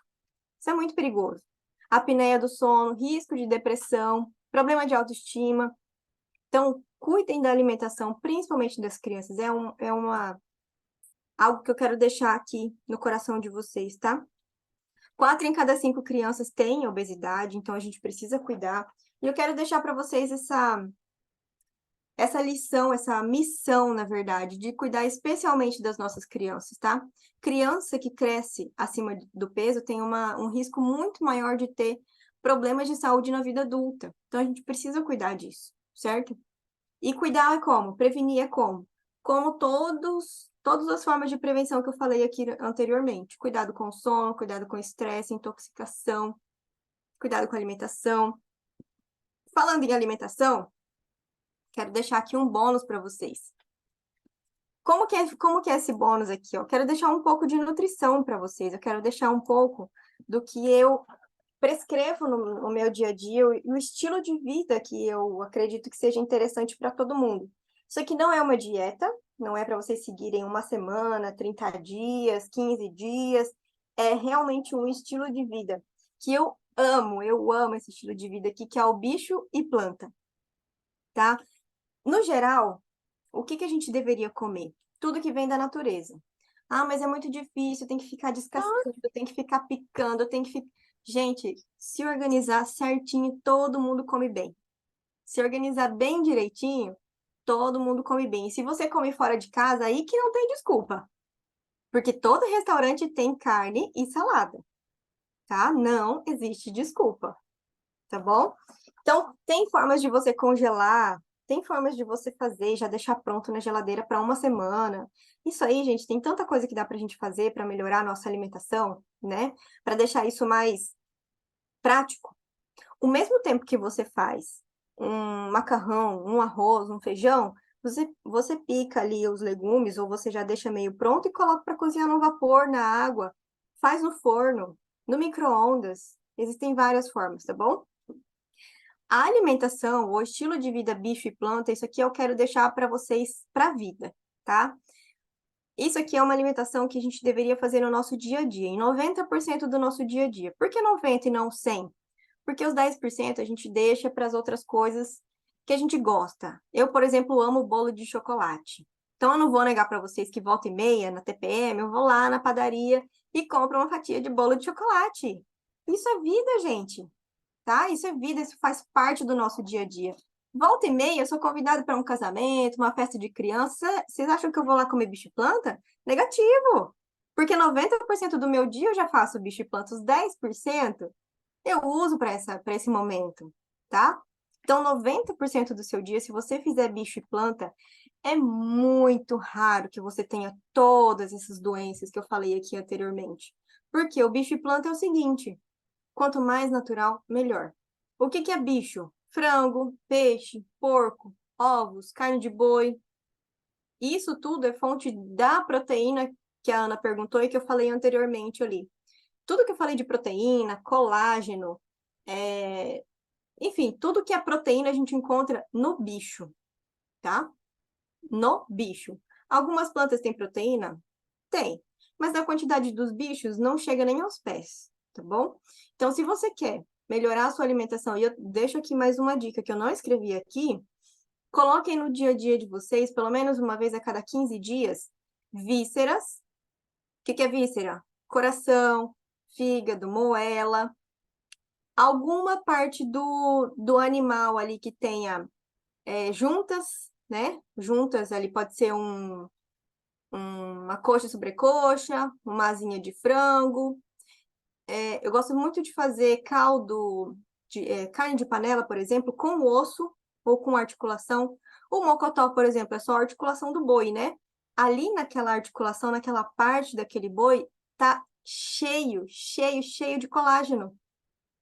Isso é muito perigoso. apneia do sono, risco de depressão, problema de autoestima. Então, cuidem da alimentação, principalmente das crianças. Algo que eu quero deixar aqui no coração de vocês, tá? 4 em cada 5 crianças têm obesidade, então a gente precisa cuidar. E eu quero deixar para vocês essa lição, essa missão, na verdade, de cuidar especialmente das nossas crianças, tá? Criança que cresce acima do peso tem um risco muito maior de ter problemas de saúde na vida adulta. Então a gente precisa cuidar disso, certo? E cuidar é como? Prevenir é como? Como todas as formas de prevenção que eu falei aqui anteriormente. Cuidado com o sono, cuidado com o estresse, intoxicação, cuidado com a alimentação. Falando em alimentação, quero deixar aqui um bônus para vocês. Como que é esse bônus aqui? Ó? Quero deixar um pouco de nutrição para vocês. Eu quero deixar um pouco do que eu prescrevo no meu dia a dia e o estilo de vida que eu acredito que seja interessante para todo mundo. Isso aqui não é uma dieta, não é para vocês seguirem uma semana, 30 dias, 15 dias. É realmente um estilo de vida que eu amo esse estilo de vida aqui, que é o bicho e planta, tá? No geral, o que a gente deveria comer? Tudo que vem da natureza. Ah, mas é muito difícil, tem que ficar descascando, tem que ficar picando, tem que ficar... Gente, se organizar certinho, todo mundo come bem. Se organizar bem direitinho, todo mundo come bem. E se você come fora de casa, aí que não tem desculpa. Porque todo restaurante tem carne e salada, tá? Não existe desculpa, tá bom? Então, tem formas de você congelar, tem formas de você fazer e já deixar pronto na geladeira para uma semana. Isso aí, gente, tem tanta coisa que dá para a gente fazer para melhorar a nossa alimentação, né? Para deixar isso mais prático. O mesmo tempo que você faz um macarrão, um arroz, um feijão, você pica ali os legumes ou você já deixa meio pronto e coloca para cozinhar no vapor, na água, faz no forno, no micro-ondas. Existem várias formas, tá bom? A alimentação, o estilo de vida bicho e planta, isso aqui eu quero deixar para vocês para a vida, tá? Isso aqui é uma alimentação que a gente deveria fazer no nosso dia a dia, em 90% do nosso dia a dia. Por que 90 e não 100? Porque os 10% a gente deixa para as outras coisas que a gente gosta. Eu, por exemplo, amo bolo de chocolate. Então, eu não vou negar para vocês que volta e meia, na TPM, eu vou lá na padaria e compro uma fatia de bolo de chocolate. Isso é vida, gente, tá? Isso é vida, isso faz parte do nosso dia a dia. Volta e meia, eu sou convidada para um casamento, uma festa de criança. Vocês acham que eu vou lá comer bicho e planta? Negativo! Porque 90% do meu dia eu já faço bicho e planta, os 10% eu uso para esse momento, tá? Então, 90% do seu dia, se você fizer bicho e planta, é muito raro que você tenha todas essas doenças que eu falei aqui anteriormente. Porque o bicho e planta é o seguinte: quanto mais natural, melhor. O que é bicho? Frango, peixe, porco, ovos, carne de boi. Isso tudo é fonte da proteína que a Ana perguntou e que eu falei anteriormente ali. Tudo que eu falei de proteína, colágeno, enfim, tudo que é proteína a gente encontra no bicho, tá? No bicho. Algumas plantas têm proteína? Tem. Mas a quantidade dos bichos não chega nem aos pés, tá bom? Então, se você quer melhorar a sua alimentação, e eu deixo aqui mais uma dica que eu não escrevi aqui, coloquem no dia a dia de vocês, pelo menos uma vez a cada 15 dias, vísceras. O que é víscera? Coração, fígado, moela, alguma parte do animal ali que tenha juntas, né? Juntas ali pode ser uma coxa sobrecoxa, uma asinha de frango. Eu gosto muito de fazer caldo de carne de panela, por exemplo, com osso ou com articulação. O mocotó, por exemplo, é só a articulação do boi, né? Ali naquela articulação, naquela parte daquele boi, tá cheio, cheio, cheio de colágeno.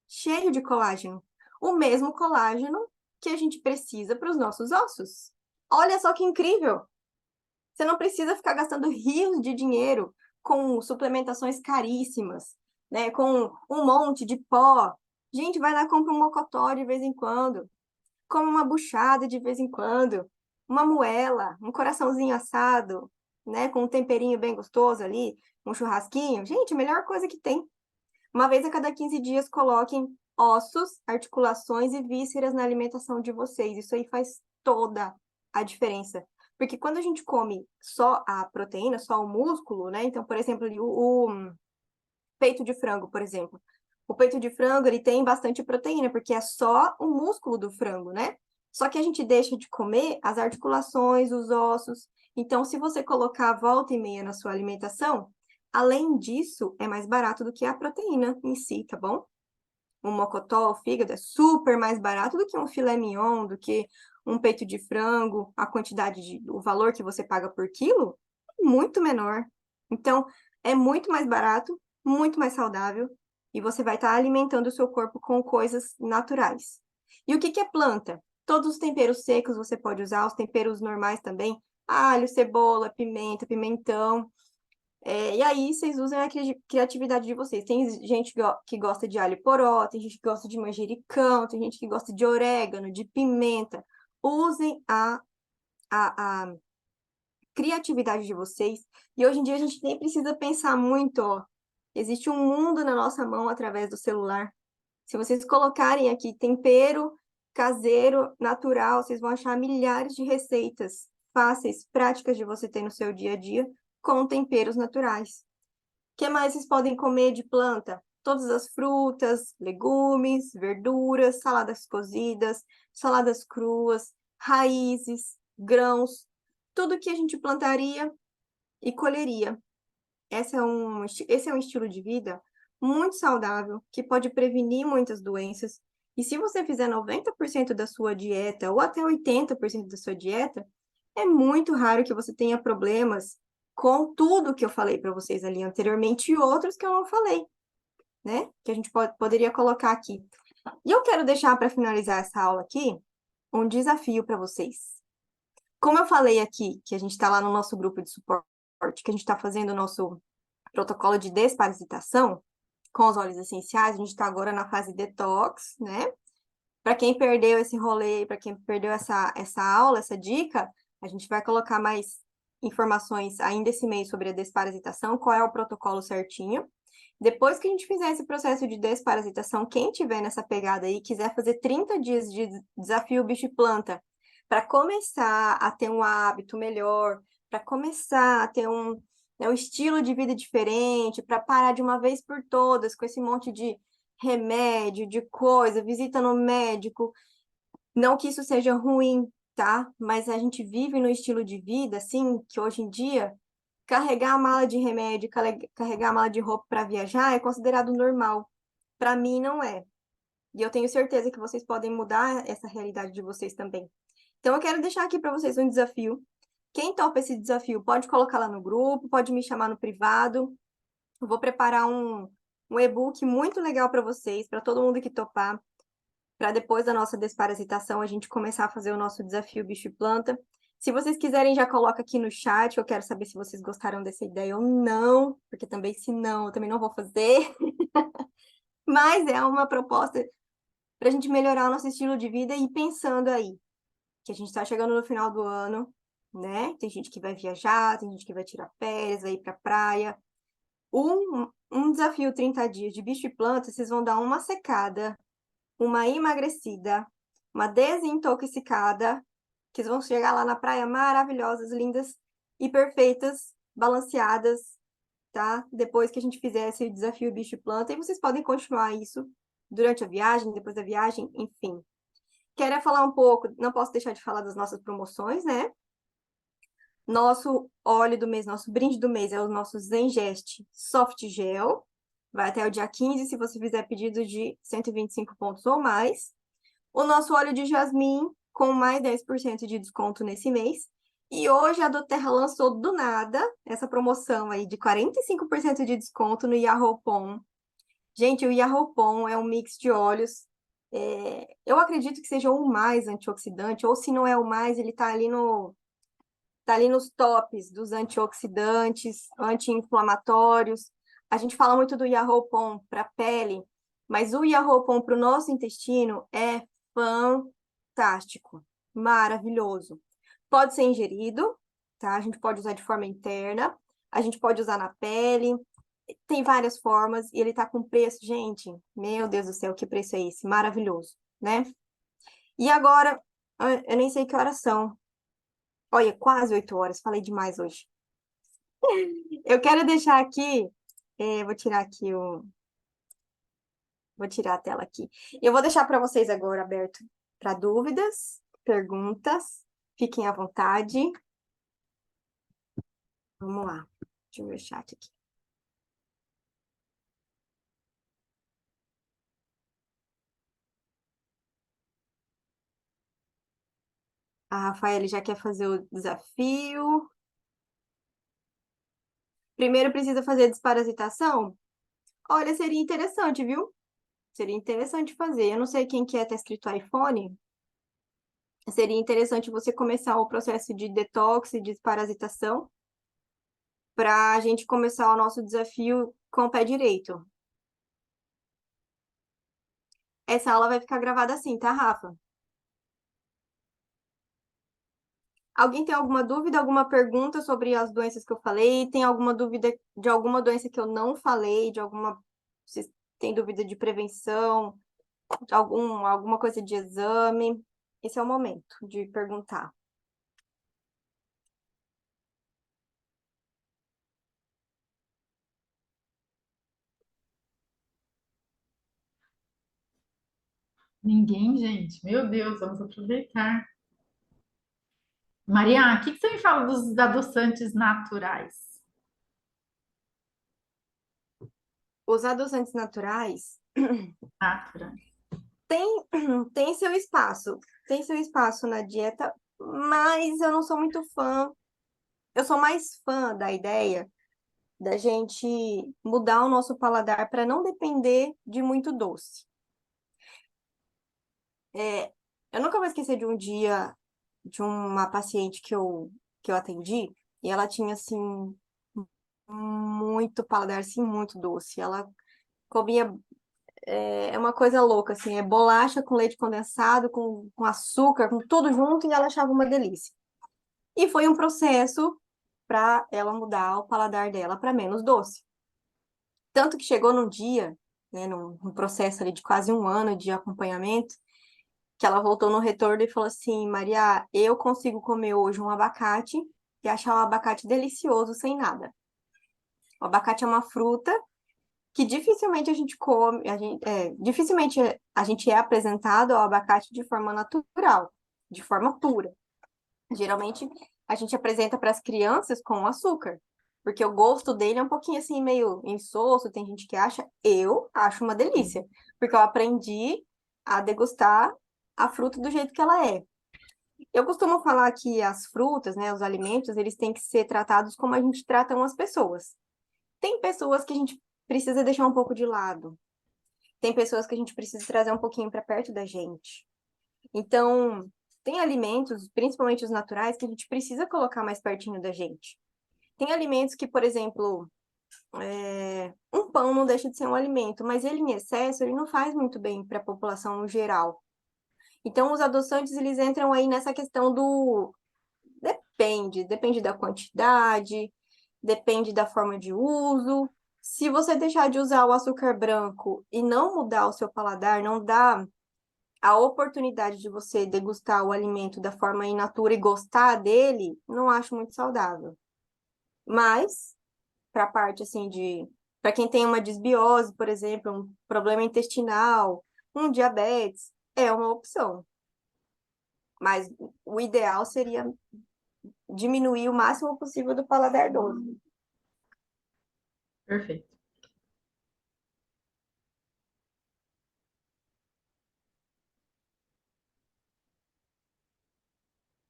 Cheio de colágeno. O mesmo colágeno que a gente precisa para os nossos ossos. Olha só que incrível! Você não precisa ficar gastando rios de dinheiro com suplementações caríssimas, né? Com um monte de pó. Gente, vai lá, compra um mocotó de vez em quando. Come uma buchada de vez em quando. Uma moela, um coraçãozinho assado, né? Com um temperinho bem gostoso ali, um churrasquinho. Gente, a melhor coisa que tem. Uma vez a cada 15 dias, coloquem ossos, articulações e vísceras na alimentação de vocês. Isso aí faz toda a diferença. Porque quando a gente come só a proteína, só o músculo, né? Então, por exemplo, o peito de frango, por exemplo. O peito de frango, ele tem bastante proteína, porque é só o músculo do frango, né? Só que a gente deixa de comer as articulações, os ossos. Então, se você colocar volta e meia na sua alimentação, além disso, é mais barato do que a proteína em si, tá bom? Um mocotó, o fígado, é super mais barato do que um filé mignon, do que um peito de frango. A quantidade o valor que você paga por quilo é muito menor. Então, é muito mais barato, muito mais saudável, e você vai estar alimentando o seu corpo com coisas naturais. E o que que é planta? Todos os temperos secos você pode usar, os temperos normais também, alho, cebola, pimenta, pimentão. E aí, vocês usam a criatividade de vocês. Tem gente que gosta de alho poró, tem gente que gosta de manjericão, tem gente que gosta de orégano, de pimenta. Usem a criatividade de vocês. E hoje em dia a gente nem precisa pensar muito, ó. Existe um mundo na nossa mão através do celular. Se vocês colocarem aqui tempero caseiro, natural, vocês vão achar milhares de receitas fáceis, práticas de você ter no seu dia a dia, com temperos naturais. O que mais vocês podem comer de planta? Todas as frutas, legumes, verduras, saladas cozidas, saladas cruas, raízes, grãos, tudo que a gente plantaria e colheria. Esse é um estilo de vida muito saudável, que pode prevenir muitas doenças. E se você fizer 90% da sua dieta, ou até 80% da sua dieta, é muito raro que você tenha problemas com tudo que eu falei para vocês ali anteriormente e outros que eu não falei, né? Que a gente poderia colocar aqui. E eu quero deixar para finalizar essa aula aqui um desafio para vocês. Como eu falei aqui, que a gente está lá no nosso grupo de suporte, que a gente está fazendo o nosso protocolo de desparasitação com os óleos essenciais, a gente está agora na fase detox, né? Para quem perdeu esse rolê, para quem perdeu essa aula, essa dica, a gente vai colocar mais informações ainda esse mês sobre a desparasitação, qual é o protocolo certinho. Depois que a gente fizer esse processo de desparasitação, quem tiver nessa pegada aí, quiser fazer 30 dias de desafio bicho e planta, para começar a ter um hábito melhor, para começar a ter um estilo de vida diferente, para parar de uma vez por todas com esse monte de remédio, de coisa, visita no médico. Não que isso seja ruim, tá? Mas a gente vive no estilo de vida, assim, que hoje em dia, carregar a mala de remédio, carregar a mala de roupa para viajar é considerado normal. Para mim, não é. E eu tenho certeza que vocês podem mudar essa realidade de vocês também. Então, eu quero deixar aqui para vocês um desafio. Quem topa esse desafio, pode colocar lá no grupo, pode me chamar no privado. Eu vou preparar um e-book muito legal para vocês, para todo mundo que topar, para depois da nossa desparasitação a gente começar a fazer o nosso desafio bicho e planta. Se vocês quiserem, já coloca aqui no chat, eu quero saber se vocês gostaram dessa ideia ou não, porque também se não, eu também não vou fazer. Mas é uma proposta para a gente melhorar o nosso estilo de vida e pensando aí, que a gente está chegando no final do ano, né? Tem gente que vai viajar, tem gente que vai tirar férias, vai ir para praia. Um desafio 30 dias de bicho e planta, vocês vão dar uma secada, uma emagrecida, uma desintoxicada, que vocês vão chegar lá na praia maravilhosas, lindas e perfeitas, balanceadas, tá? Depois que a gente fizer esse desafio bicho e planta, e vocês podem continuar isso durante a viagem, depois da viagem, enfim. Quero falar um pouco, não posso deixar de falar das nossas promoções, né? Nosso óleo do mês, nosso brinde do mês é o nosso Zengest Soft Gel. Vai até o dia 15, se você fizer pedido de 125 pontos ou mais. O nosso óleo de jasmim, com mais 10% de desconto nesse mês. E hoje a doTERRA lançou do nada essa promoção aí de 45% de desconto no Yarroupon. Gente, o Yarroupon é um mix de óleos. Eu acredito que seja o mais antioxidante, ou se não é o mais, ele tá ali nos tops dos antioxidantes, anti-inflamatórios. A gente fala muito do Yarroupon para a pele, mas o Yarroupon para o nosso intestino é fantástico, maravilhoso. Pode ser ingerido, tá? A gente pode usar de forma interna, a gente pode usar na pele. tem várias formas e ele tá com preço, gente, meu Deus do céu, que preço é esse? Maravilhoso, né? E agora, eu nem sei que horas são. Olha, quase 8 horas, falei demais hoje. Eu quero deixar aqui, vou tirar aqui vou tirar a tela aqui. Eu vou deixar para vocês agora aberto para dúvidas, perguntas. Fiquem à vontade. Vamos lá. Deixa eu ver o chat aqui. A Rafaela já quer fazer o desafio. Primeiro precisa fazer desparasitação? Olha, seria interessante, viu? Seria interessante fazer. Eu não sei quem que é, tá escrito iPhone. Seria interessante você começar o processo de detox e desparasitação para a gente começar o nosso desafio com o pé direito. Essa aula vai ficar gravada assim, tá, Rafa? Alguém tem alguma dúvida, alguma pergunta sobre as doenças que eu falei? Tem alguma dúvida de alguma doença que eu não falei, de alguma. Vocês têm dúvida de prevenção, de alguma coisa de exame? Esse é o momento de perguntar. Ninguém, gente. Meu Deus, vamos aproveitar. Maria, o que que você me fala dos adoçantes naturais? Os adoçantes naturais Naturais. têm, têm tem seu espaço na dieta, mas eu não sou muito fã. Eu sou mais fã da ideia da gente mudar o nosso paladar para não depender de muito doce. É, eu nunca vou esquecer de um dia de uma paciente que eu atendi, e ela tinha, assim, muito paladar, assim, muito doce. Ela comia, é uma coisa louca, assim, é bolacha com leite condensado, com açúcar, com tudo junto, e ela achava uma delícia. E foi um processo para ela mudar o paladar dela para menos doce. Tanto que chegou num dia, né, num processo ali de quase um ano de acompanhamento, que ela voltou no retorno e falou assim: Maria, eu consigo comer hoje um abacate e achar o abacate delicioso sem nada. O abacate é uma fruta que dificilmente a gente come, dificilmente a gente é apresentado ao abacate de forma natural, de forma pura. Geralmente a gente apresenta para as crianças com açúcar, porque o gosto dele é um pouquinho assim, meio insosso, tem gente que acha, eu acho uma delícia, porque eu aprendi a degustar a fruta do jeito que ela é. Eu costumo falar que as frutas, né, os alimentos, eles têm que ser tratados como a gente trata as pessoas. Tem pessoas que a gente precisa deixar um pouco de lado. Tem pessoas que a gente precisa trazer um pouquinho para perto da gente. Então, tem alimentos, principalmente os naturais, que a gente precisa colocar mais pertinho da gente. Tem alimentos que, por exemplo, um pão não deixa de ser um alimento, mas ele em excesso, ele não faz muito bem para a população no geral. Então, os adoçantes, eles entram aí nessa questão do depende da quantidade, depende da forma de uso. Se você deixar de usar o açúcar branco e não mudar o seu paladar, não dá a oportunidade de você degustar o alimento da forma in natura e gostar dele, não acho muito saudável. Mas, para a parte assim para quem tem uma desbiose, por exemplo, um problema intestinal, um diabetes, é uma opção. Mas o ideal seria diminuir o máximo possível do paladar doce. Perfeito.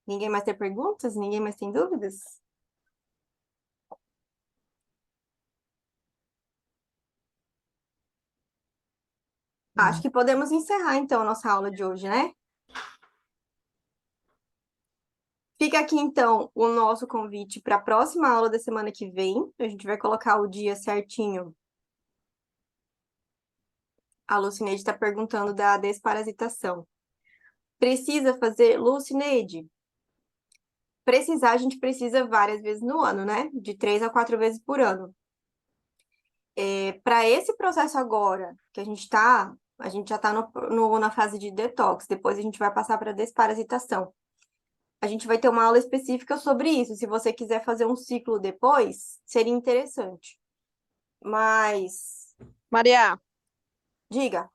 Ninguém mais tem perguntas? Ninguém mais tem dúvidas? Acho que podemos encerrar então a nossa aula de hoje, né? Fica aqui então o nosso convite para a próxima aula da semana que vem. A gente vai colocar o dia certinho. A Lucineide está perguntando da desparasitação. Precisa fazer, Lucineide? Precisar, a gente precisa várias vezes no ano, né? De 3 a 4 vezes por ano. Para esse processo agora, que a gente já está na fase de detox, depois a gente vai passar para desparasitação. A gente vai ter uma aula específica sobre isso. Se você quiser fazer um ciclo depois, seria interessante. Mas, Maria, diga.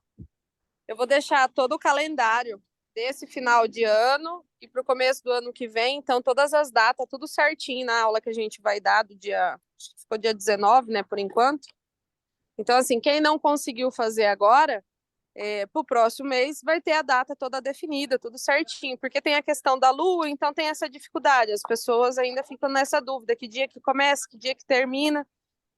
eu vou deixar todo o calendário desse final de ano e para o começo do ano que vem, então todas as datas, tudo certinho na aula que a gente vai dar do dia, acho que ficou dia 19, né, por enquanto. Então, assim, quem não conseguiu fazer agora, para o próximo mês vai ter a data toda definida, tudo certinho, porque tem a questão da lua, então tem essa dificuldade, as pessoas ainda ficam nessa dúvida, que dia que começa, que dia que termina,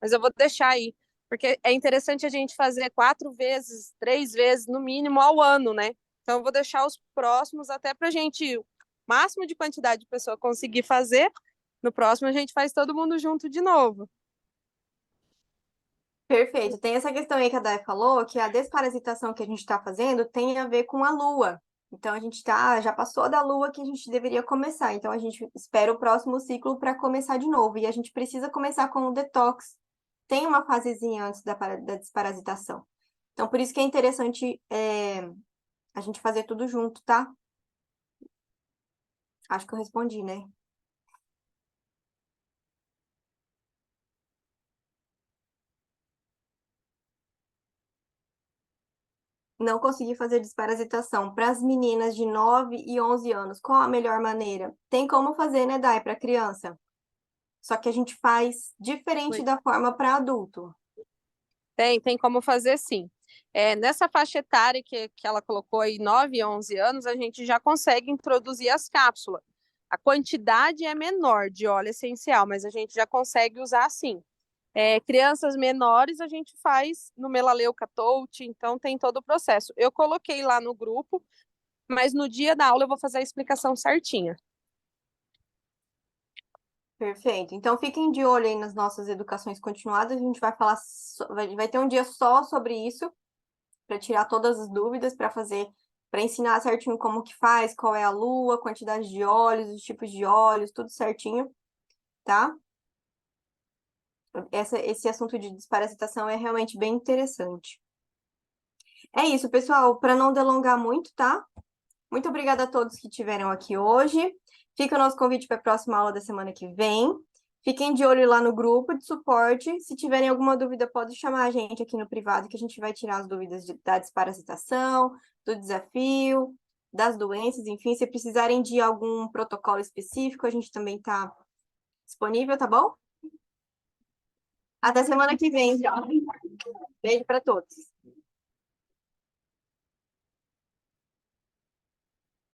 mas eu vou deixar aí, porque é interessante a gente fazer 4 vezes, 3 vezes, no mínimo, ao ano, né? Então eu vou deixar os próximos até para a gente, o máximo de quantidade de pessoa conseguir fazer, no próximo a gente faz todo mundo junto de novo. Perfeito. Tem essa questão aí que a Day falou, que a desparasitação que a gente está fazendo tem a ver com a lua. Então, já passou da lua que a gente deveria começar. Então, a gente espera o próximo ciclo para começar de novo. E a gente precisa começar com o detox. Tem uma fasezinha antes da desparasitação. Então, por isso que é interessante a gente fazer tudo junto, tá? Acho que eu respondi, né? Não consegui fazer desparasitação. Para as meninas de 9 e 11 anos, qual a melhor maneira? Tem como fazer, né, Dai, para criança? Só que a gente faz diferente da forma para adulto. Tem como fazer sim. Nessa faixa etária que ela colocou aí, 9 e 11 anos, a gente já consegue introduzir as cápsulas. A quantidade é menor de óleo essencial, mas a gente já consegue usar sim. Crianças menores a gente faz no Melaleuca Touch, então tem todo o processo. Eu coloquei lá no grupo, mas no dia da aula eu vou fazer a explicação certinha. Perfeito. Então fiquem de olho aí nas nossas educações continuadas. A gente vai falar, vai ter um dia só sobre isso, para tirar todas as dúvidas, para ensinar certinho como que faz, qual é a lua, quantidade de óleos, os tipos de óleos, tudo certinho, tá? Esse assunto de desparasitação é realmente bem interessante. É isso, pessoal. Para não delongar muito, tá? Muito obrigada a todos que estiveram aqui hoje. Fica o nosso convite para a próxima aula da semana que vem. Fiquem de olho lá no grupo de suporte. Se tiverem alguma dúvida, pode chamar a gente aqui no privado, que a gente vai tirar as dúvidas da desparasitação, do desafio, das doenças, enfim. Se precisarem de algum protocolo específico, a gente também está disponível, tá bom? Até semana que vem, já. Beijo para todos.